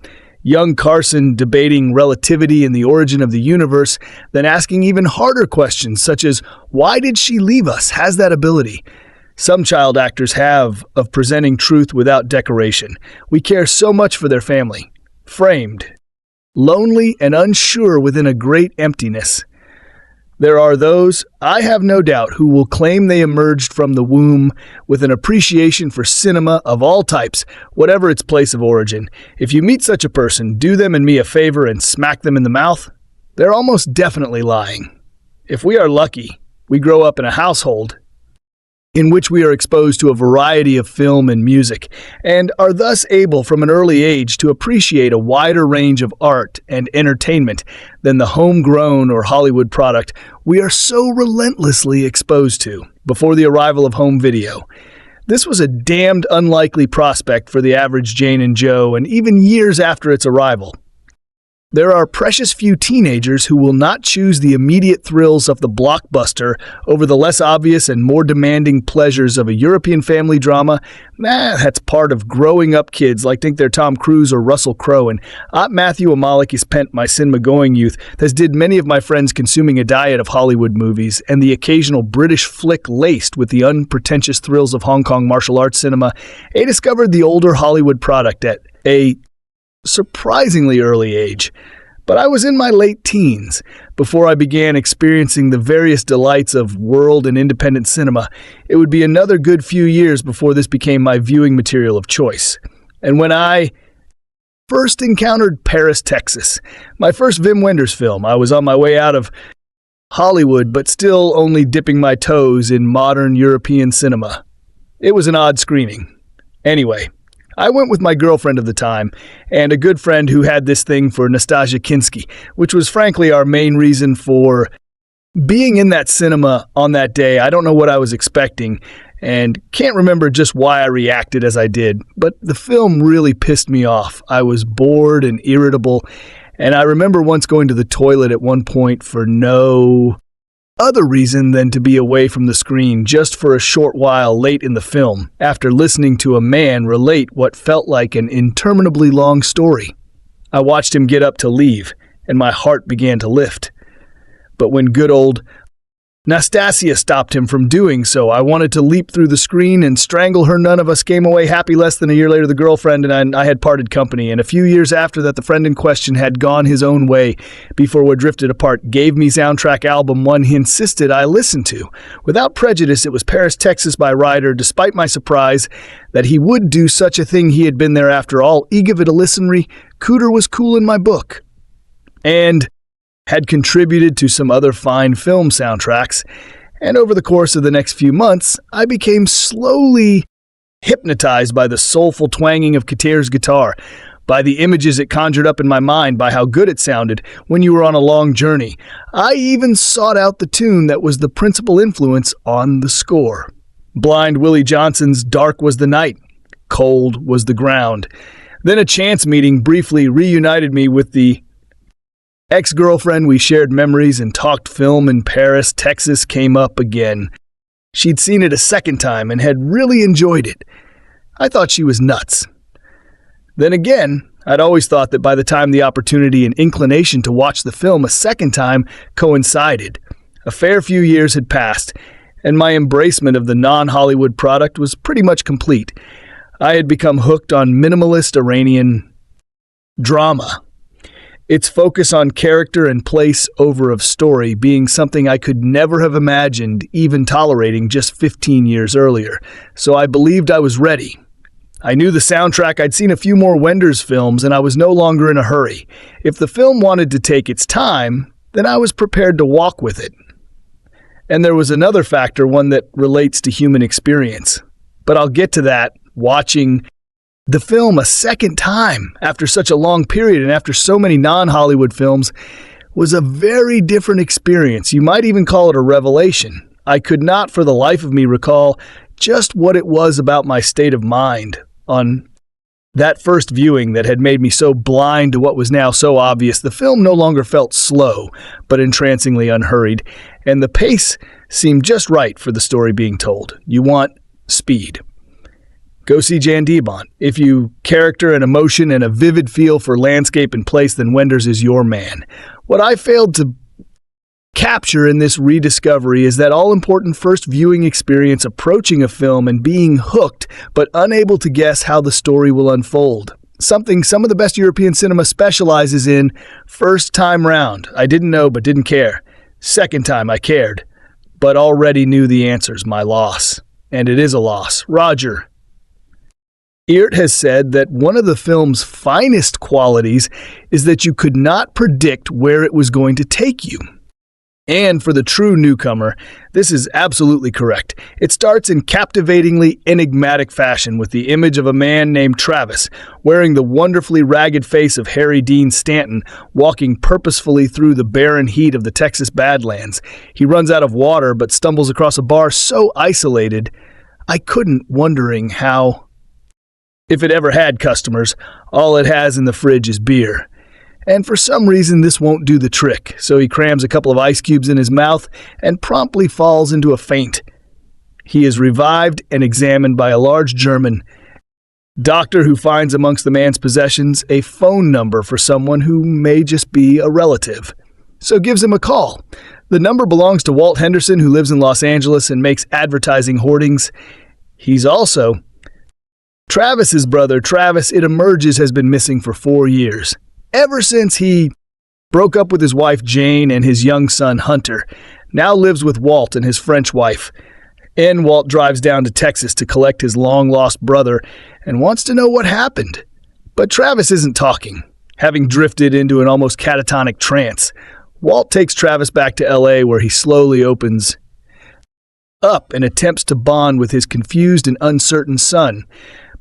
Young Carson debating relativity and the origin of the universe, then asking even harder questions such as, why did she leave us? Has that ability some child actors have of presenting truth without decoration. We care so much for their family. Framed. Lonely and unsure within a great emptiness. There are those, I have no doubt, who will claim they emerged from the womb with an appreciation for cinema of all types, whatever its place of origin. If you meet such a person, do them and me a favor and smack them in the mouth. They're almost definitely lying. If we are lucky, we grow up in a household in which we are exposed to a variety of film and music, and are thus able from an early age to appreciate a wider range of art and entertainment than the homegrown or Hollywood product we are so relentlessly exposed to before the arrival of home video. This was a damned unlikely prospect for the average Jane and Joe, and even years after its arrival. There are precious few teenagers who will not choose the immediate thrills of the blockbuster over the less obvious and more demanding pleasures of a European family drama. That's part of growing up kids like think they're Tom Cruise or Russell Crowe, and Matthew Amalek is spent my cinema-going youth, as did many of my friends consuming a diet of Hollywood movies and the occasional British flick laced with the unpretentious thrills of Hong Kong martial arts cinema. They discovered the older Hollywood product at a surprisingly early age. But I was in my late teens before I began experiencing the various delights of world and independent cinema. It would be another good few years before this became my viewing material of choice. And when I first encountered Paris, Texas, my first Wim Wenders film, I was on my way out of Hollywood, but still only dipping my toes in modern European cinema. It was an odd screening. Anyway, I went with my girlfriend of the time and a good friend who had this thing for Nastassja Kinski, which was frankly our main reason for being in that cinema on that day. I don't know what I was expecting and can't remember just why I reacted as I did, but the film really pissed me off. I was bored and irritable, and I remember once going to the toilet at one point for no other reason than to be away from the screen just for a short while late in the film after listening to a man relate what felt like an interminably long story. I watched him get up to leave, and my heart began to lift. But when good old Nastassja stopped him from doing so, I wanted to leap through the screen and strangle her. None of us came away happy. Less than a year later, the girlfriend and I had parted company, and a few years after that, the friend in question had gone his own way before we drifted apart, gave me soundtrack album one he insisted I listen to. Without prejudice, it was Paris, Texas by Ryder. Despite my surprise that he would do such a thing, he had been there after all. E give it a listen-re. Cooter was cool in my book. And had contributed to some other fine film soundtracks, and over the course of the next few months, I became slowly hypnotized by the soulful twanging of Kater's guitar, by the images it conjured up in my mind, by how good it sounded when you were on a long journey. I even sought out the tune that was the principal influence on the score. Blind Willie Johnson's Dark Was the Night, Cold Was the Ground. Then a chance meeting briefly reunited me with the ex-girlfriend. We shared memories and talked film in Paris, Texas came up again. She'd seen it a second time and had really enjoyed it. I thought she was nuts. Then again, I'd always thought that by the time the opportunity and inclination to watch the film a second time coincided, a fair few years had passed, and my embracement of the non-Hollywood product was pretty much complete. I had become hooked on minimalist Iranian drama, its focus on character and place over of story being something I could never have imagined even tolerating just 15 years earlier. So I believed I was ready. I knew the soundtrack. I'd seen a few more Wenders films, and I was no longer in a hurry. If the film wanted to take its time, then I was prepared to walk with it. And there was another factor, one that relates to human experience. But I'll get to that. Watching the film a second time after such a long period and after so many non-Hollywood films was a very different experience. You might even call it a revelation. I could not for the life of me recall just what it was about my state of mind on that first viewing that had made me so blind to what was now so obvious. The film no longer felt slow, but entrancingly unhurried, and the pace seemed just right for the story being told. You want speed. Go see Jan Debont. If you character and emotion and a vivid feel for landscape and place, then Wenders is your man. What I failed to capture in this rediscovery is that all-important first viewing experience approaching a film and being hooked, but unable to guess how the story will unfold. Something some of the best European cinema specializes in. First time round, I didn't know but didn't care. Second time, I cared, but already knew the answers. My loss. And it is a loss. Roger Ebert has said that one of the film's finest qualities is that you could not predict where it was going to take you. And for the true newcomer, this is absolutely correct. It starts in captivatingly enigmatic fashion with the image of a man named Travis, wearing the wonderfully ragged face of Harry Dean Stanton, walking purposefully through the barren heat of the Texas Badlands. He runs out of water but stumbles across a bar so isolated, I couldn't, wondering how, if it ever had customers, all it has in the fridge is beer. And for some reason, this won't do the trick, so he crams a couple of ice cubes in his mouth and promptly falls into a faint. He is revived and examined by a large German doctor who finds amongst the man's possessions a phone number for someone who may just be a relative. So gives him a call. The number belongs to Walt Henderson, who lives in Los Angeles and makes advertising hoardings. He's also Travis's brother. Travis, it emerges, has been missing for 4 years. Ever since he broke up with his wife Jane and his young son Hunter, now lives with Walt and his French wife. Walt drives down to Texas to collect his long-lost brother and wants to know what happened. But Travis isn't talking, having drifted into an almost catatonic trance. Walt takes Travis back to L.A., where he slowly opens up and attempts to bond with his confused and uncertain son.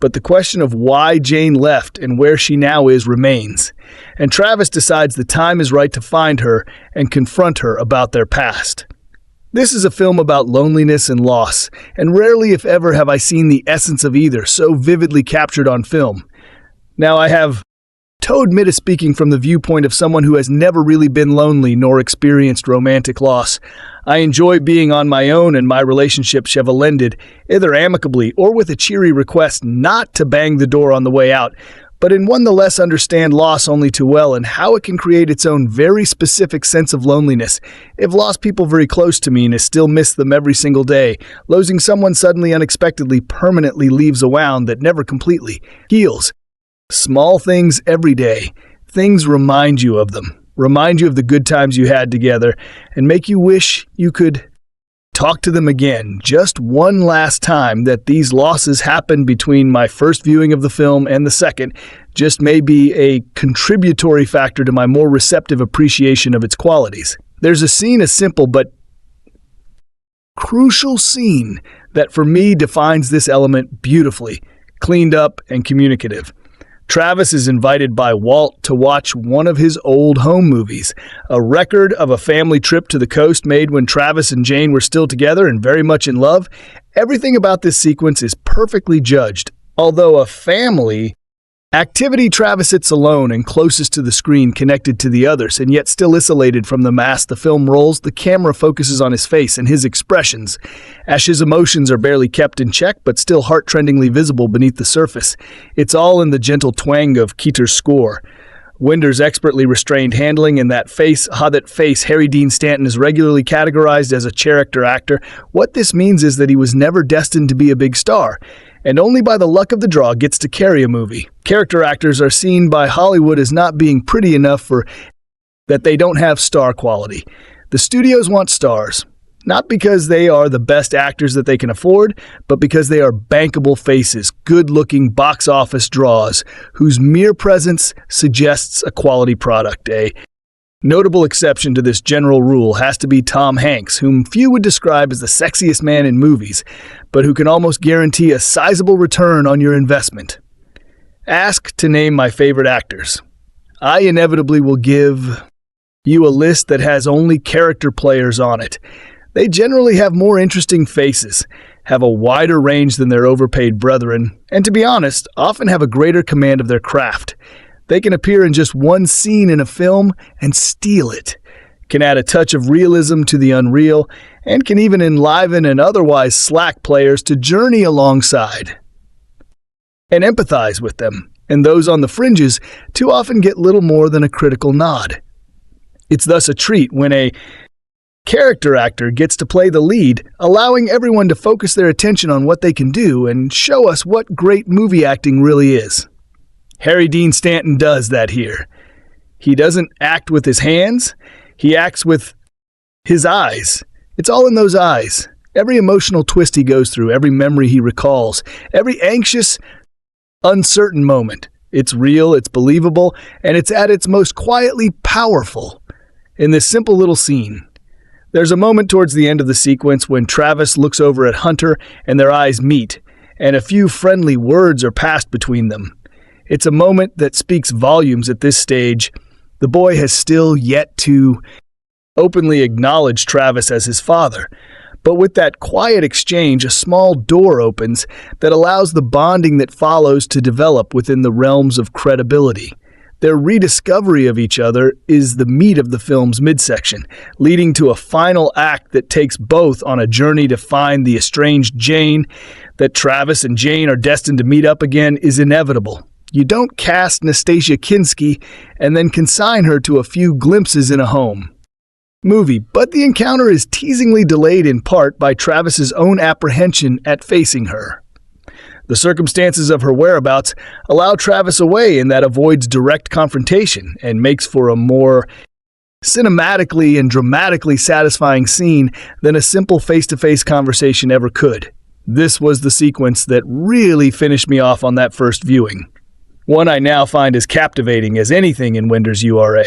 But the question of why Jane left and where she now is remains, and Travis decides the time is right to find her and confront her about their past. This is a film about loneliness and loss, and rarely if ever have I seen the essence of either so vividly captured on film. Now, I have to admit, speaking from the viewpoint of someone who has never really been lonely nor experienced romantic loss, I enjoy being on my own and my relationships have ended, either amicably or with a cheery request not to bang the door on the way out, but in nonetheless understand loss only too well and how it can create its own very specific sense of loneliness. I've lost people very close to me and I still miss them every single day. Losing someone suddenly, unexpectedly, permanently leaves a wound that never completely heals. Small things every day. Things remind you of them. Remind you of the good times you had together and make you wish you could talk to them again just one last time. That these losses happened between my first viewing of the film and the second just may be a contributory factor to my more receptive appreciation of its qualities. There's a scene, a simple but crucial scene, that for me defines this element beautifully, cleaned up and communicative. Travis is invited by Walt to watch one of his old home movies, a record of a family trip to the coast made when Travis and Jane were still together and very much in love. Everything about this sequence is perfectly judged. Although a family activity, Travis sits alone and closest to the screen, connected to the others, and yet still isolated from the mass. The film rolls, the camera focuses on his face and his expressions, as his emotions are barely kept in check, but still heart-trendingly visible beneath the surface. It's all in the gentle twang of Keiter's score. Winder's expertly restrained handling, and that face, Harry Dean Stanton is regularly categorized as a character actor. What this means is that he was never destined to be a big star, and only by the luck of the draw gets to carry a movie. Character actors are seen by Hollywood as not being pretty enough for that they don't have star quality. The studios want stars, not because they are the best actors that they can afford, but because they are bankable faces, good-looking box office draws, whose mere presence suggests a quality product. A notable exception to this general rule has to be Tom Hanks, whom few would describe as the sexiest man in movies, but who can almost guarantee a sizable return on your investment. Ask to name my favorite actors. I inevitably will give you a list that has only character players on it. They generally have more interesting faces, have a wider range than their overpaid brethren, and to be honest, often have a greater command of their craft. They can appear in just one scene in a film and steal it, can add a touch of realism to the unreal, and can even enliven and otherwise slack players to journey alongside and empathize with them, and those on the fringes too often get little more than a critical nod. It's thus a treat when a character actor gets to play the lead, allowing everyone to focus their attention on what they can do and show us what great movie acting really is. Harry Dean Stanton does that here. He doesn't act with his hands, he acts with his eyes. It's all in those eyes. Every emotional twist he goes through, every memory he recalls, every anxious, uncertain moment. It's real, it's believable, and it's at its most quietly powerful in this simple little scene. There's a moment towards the end of the sequence when Travis looks over at Hunter and their eyes meet, and a few friendly words are passed between them. It's a moment that speaks volumes at this stage. The boy has still yet to openly acknowledge Travis as his father. But with that quiet exchange, a small door opens that allows the bonding that follows to develop within the realms of credibility. Their rediscovery of each other is the meat of the film's midsection, leading to a final act that takes both on a journey to find the estranged Jane. That Travis and Jane are destined to meet up again is inevitable. You don't cast Nastassja Kinski and then consign her to a few glimpses in a home movie, but the encounter is teasingly delayed in part by Travis's own apprehension at facing her. The circumstances of her whereabouts allow Travis a way in that avoids direct confrontation and makes for a more cinematically and dramatically satisfying scene than a simple face-to-face conversation ever could. This was the sequence that really finished me off on that first viewing. One I now find as captivating as anything in Wender's URA.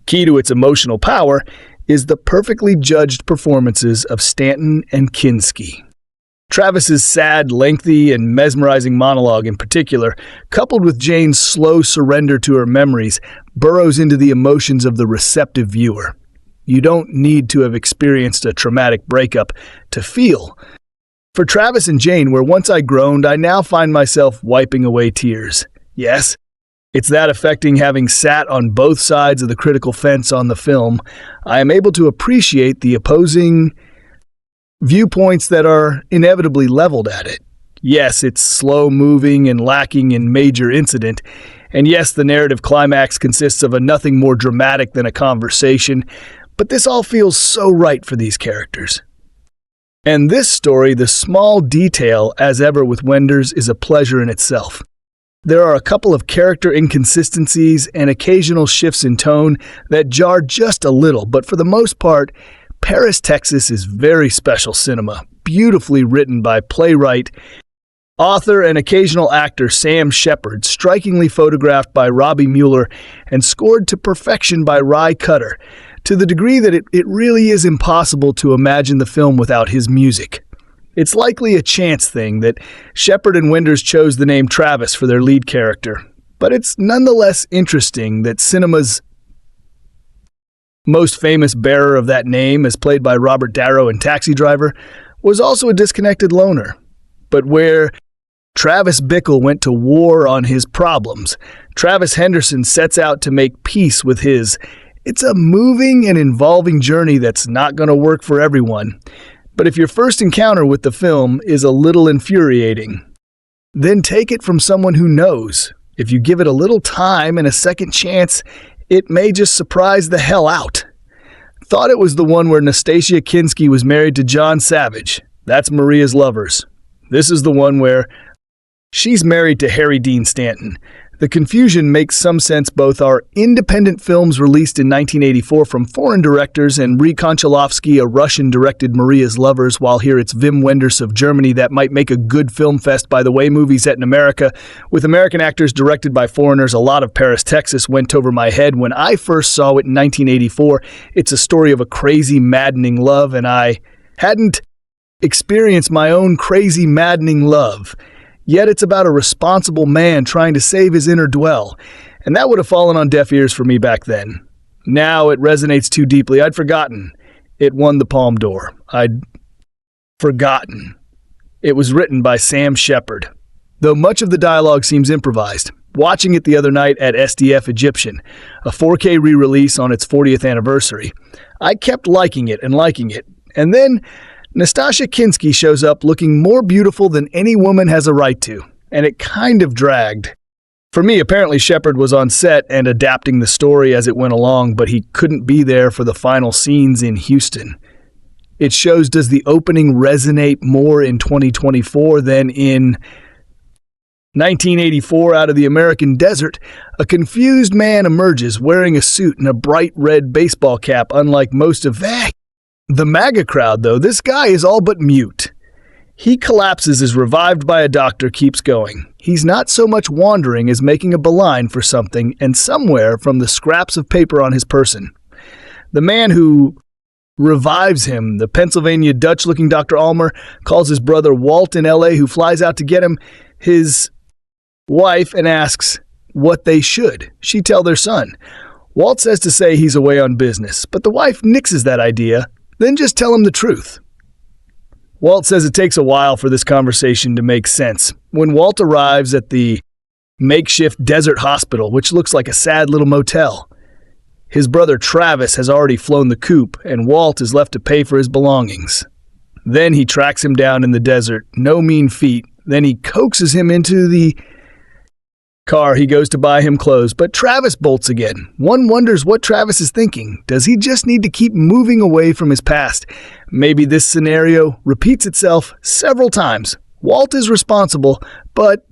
Key to its emotional power is the perfectly judged performances of Stanton and Kinski. Travis's sad, lengthy, and mesmerizing monologue in particular, coupled with Jane's slow surrender to her memories, burrows into the emotions of the receptive viewer. You don't need to have experienced a traumatic breakup to feel. For Travis and Jane, where once I groaned, I now find myself wiping away tears. Yes, it's that affecting having sat on both sides of the critical fence on the film. I am able to appreciate the opposing viewpoints that are inevitably leveled at it. Yes, it's slow-moving and lacking in major incident, and yes, the narrative climax consists of a nothing more dramatic than a conversation, but this all feels so right for these characters. And this story, the small detail, as ever with Wender's, is a pleasure in itself. There are a couple of character inconsistencies and occasional shifts in tone that jar just a little, but for the most part, Paris, Texas is very special cinema, beautifully written by playwright, author, and occasional actor Sam Shepard, strikingly photographed by Robbie Mueller, and scored to perfection by Ry Cutter, to the degree that it really is impossible to imagine the film without his music. It's likely a chance thing that Shepard and Wenders chose the name Travis for their lead character, but it's nonetheless interesting that cinema's most famous bearer of that name, as played by Robert Darrow in Taxi Driver, was also a disconnected loner. But where Travis Bickle went to war on his problems, Travis Henderson sets out to make peace with his. It's a moving and involving journey that's not going to work for everyone. But if your first encounter with the film is a little infuriating, then take it from someone who knows. If you give it a little time and a second chance, it may just surprise the hell out. Thought it was the one where Nastassja Kinski was married to John Savage. That's Maria's Lovers. This is the one where she's married to Harry Dean Stanton. The confusion makes some sense. Both are independent films released in 1984 from foreign directors, and Rí Konchalovsky, a Russian-directed Maria's Lovers, while here it's Wim Wenders of Germany. That might make a good film fest, by the way. Movie set in America, with American actors directed by foreigners. A lot of Paris, Texas went over my head when I first saw it in 1984. It's a story of a crazy, maddening love, and I hadn't experienced my own crazy, maddening love. Yet it's about a responsible man trying to save his inner dwell, and that would have fallen on deaf ears for me back then. Now it resonates too deeply. I'd forgotten it won the Palme d'Or. I'd forgotten it was written by Sam Shepard, though much of the dialogue seems improvised. Watching it the other night at SDF Egyptian, a 4K re-release on its 40th anniversary, I kept liking it, and then Nastassja Kinski shows up looking more beautiful than any woman has a right to, and it kind of dragged. For me, apparently Shepard was on set and adapting the story as it went along, but he couldn't be there for the final scenes in Houston. It shows, does the opening resonate more in 2024 than in 1984? Out of the American desert, a confused man emerges wearing a suit and a bright red baseball cap, unlike most of the MAGA crowd, though. This guy is all but mute. He collapses, is revived by a doctor, keeps going. He's not so much wandering as making a beeline for something, and somewhere from the scraps of paper on his person. The man who revives him, the Pennsylvania Dutch-looking Dr. Almer, calls his brother Walt in L.A., who flies out to get him, his wife, and asks what they should. She tell their son. Walt says to say he's away on business, but the wife nixes that idea. Then just tell him the truth. Walt says it takes a while for this conversation to make sense. When Walt arrives at the makeshift desert hospital, which looks like a sad little motel, his brother Travis has already flown the coop, and Walt is left to pay for his belongings. Then he tracks him down in the desert, no mean feat. Then he coaxes him into the car. He goes to buy him clothes, but Travis bolts again. One wonders what Travis is thinking. Does he just need to keep moving away from his past? Maybe this scenario repeats itself several times. Walt is responsible, but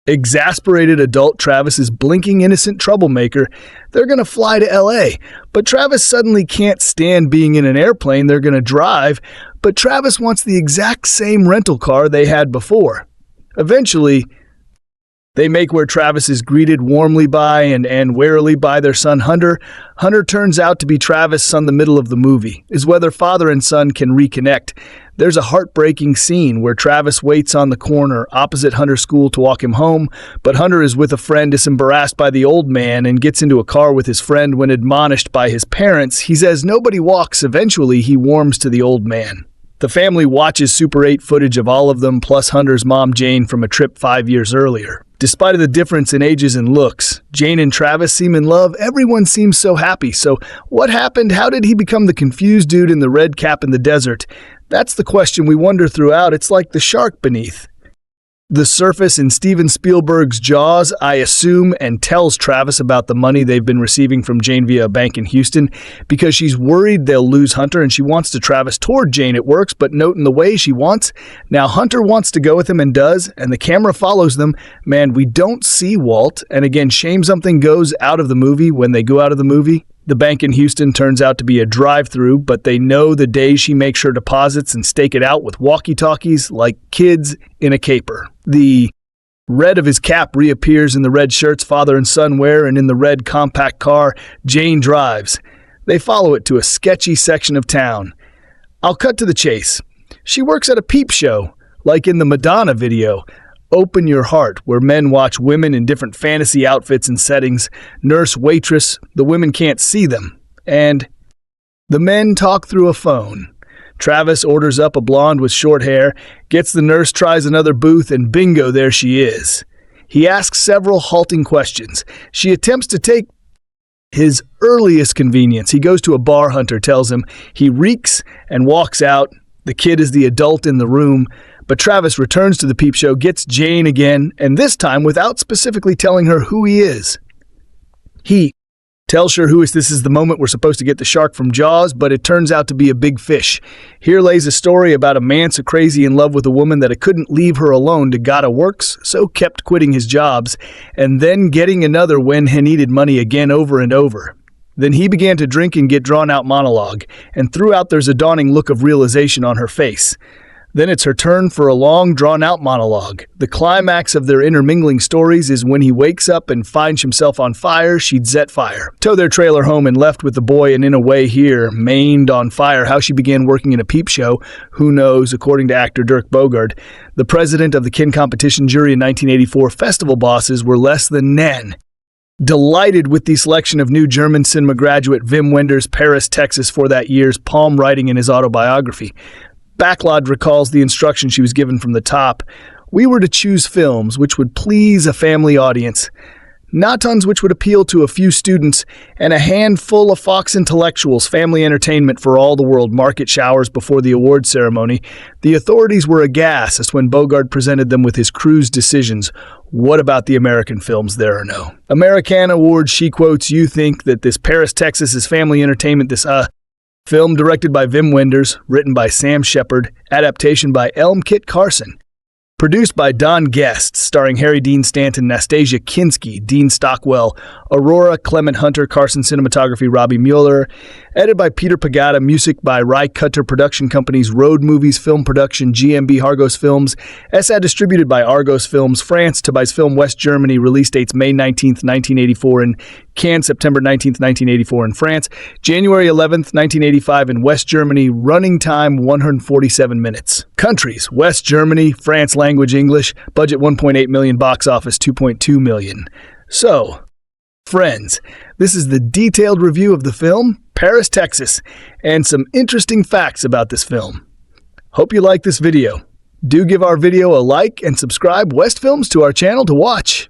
exasperated adult Travis is blinking innocent troublemaker. They're going to fly to LA. But Travis suddenly can't stand being in an airplane they're going to drive, but Travis wants the exact same rental car they had before. Eventually, they make where Travis is greeted warmly by and warily by their son Hunter. Hunter turns out to be Travis' son the middle of the movie, is whether father and son can reconnect. There's a heartbreaking scene where Travis waits on the corner opposite Hunter's school to walk him home, but Hunter is with a friend disembarrassed by the old man and gets into a car with his friend. When admonished by his parents, he says nobody walks. Eventually, he warms to the old man. The family watches Super 8 footage of all of them, plus Hunter's mom Jane from a trip 5 years earlier. Despite the difference in ages and looks, Jane and Travis seem in love. Everyone seems so happy. So what happened? How did he become the confused dude in the red cap in the desert? That's the question we wonder throughout. It's like the shark beneath the surface in Steven Spielberg's Jaws, I assume, and tells Travis about the money they've been receiving from Jane via a bank in Houston because she's worried they'll lose Hunter and she wants to Travis toward Jane. It works, but note in the way she wants. Now Hunter wants to go with him and does, and the camera follows them. Man, we don't see Walt, and again, shame something goes out of the movie when they go out of the movie. The bank in Houston turns out to be a drive-through, but they know the day she makes her deposits and stake it out with walkie-talkies like kids in a caper. The red of his cap reappears in the red shirts father and son wear, and in the red compact car Jane drives. They follow it to a sketchy section of town. I'll cut to the chase. She works at a peep show, like in the Madonna video, Open Your Heart, where men watch women in different fantasy outfits and settings. Nurse, waitress, the women can't see them. And the men talk through a phone. Travis orders up a blonde with short hair, gets the nurse, tries another booth, and bingo, there she is. He asks several halting questions. She attempts to take his earliest convenience. He goes to a bar, Hunter tells him. He reeks and walks out. The kid is the adult in the room. But Travis returns to the peep show, gets Jane again, and this time without specifically telling her who he is. He tells her this is the moment we're supposed to get the shark from Jaws, but it turns out to be a big fish. Here lays a story about a man so crazy in love with a woman that it couldn't leave her alone to gotta works, so kept quitting his jobs, and then getting another when he needed money again over and over. Then he began to drink and get drawn-out monologue, and throughout there's a dawning look of realization on her face. Then it's her turn for a long, drawn-out monologue. The climax of their intermingling stories is when he wakes up and finds himself on fire. She'd set fire. Tow their trailer home and left with the boy, and in a way here, mained on fire. How she began working in a peep show, who knows, according to actor Dirk Bogarde. The president of the Kin competition jury in 1984, festival bosses were less than Nen. Delighted with the selection of new German cinema graduate Wim Wenders' Paris, Texas for that year's palm writing in his autobiography. Backlod recalls the instruction she was given from the top. We were to choose films which would please a family audience, not tons which would appeal to a few students, and a handful of Fox intellectuals, family entertainment for all the world. Market showers before the award ceremony. The authorities were aghast as when Bogarde presented them with his crew's decisions. What about the American films, there or no? Americana Awards, she quotes, you think that this Paris, Texas is family entertainment, this film directed by Wim Wenders, written by Sam Shepard, adaptation by Elm Kit Carson. Produced by Don Guest, starring Harry Dean Stanton, Nastassja Kinski, Dean Stockwell, Aurora, Clement Hunter, Carson cinematography, Robbie Mueller. Edited by Peter Pagata, music by Ry Cutter Production Company's Road Movies Film Production, GmbH Argos Films. SA distributed by Argos Films, France, Tobias Film, West Germany. Release dates May 19th, 1984 in Cannes, September 19th, 1984 in France. January 11th, 1985 in West Germany. Running time 147 minutes. Countries: West Germany, France language English. Budget 1.8 million, box office 2.2 million. So, friends, this is the detailed review of the film, Paris, Texas, and some interesting facts about this film. Hope you like this video. Do give our video a like and subscribe West Films to our channel to watch.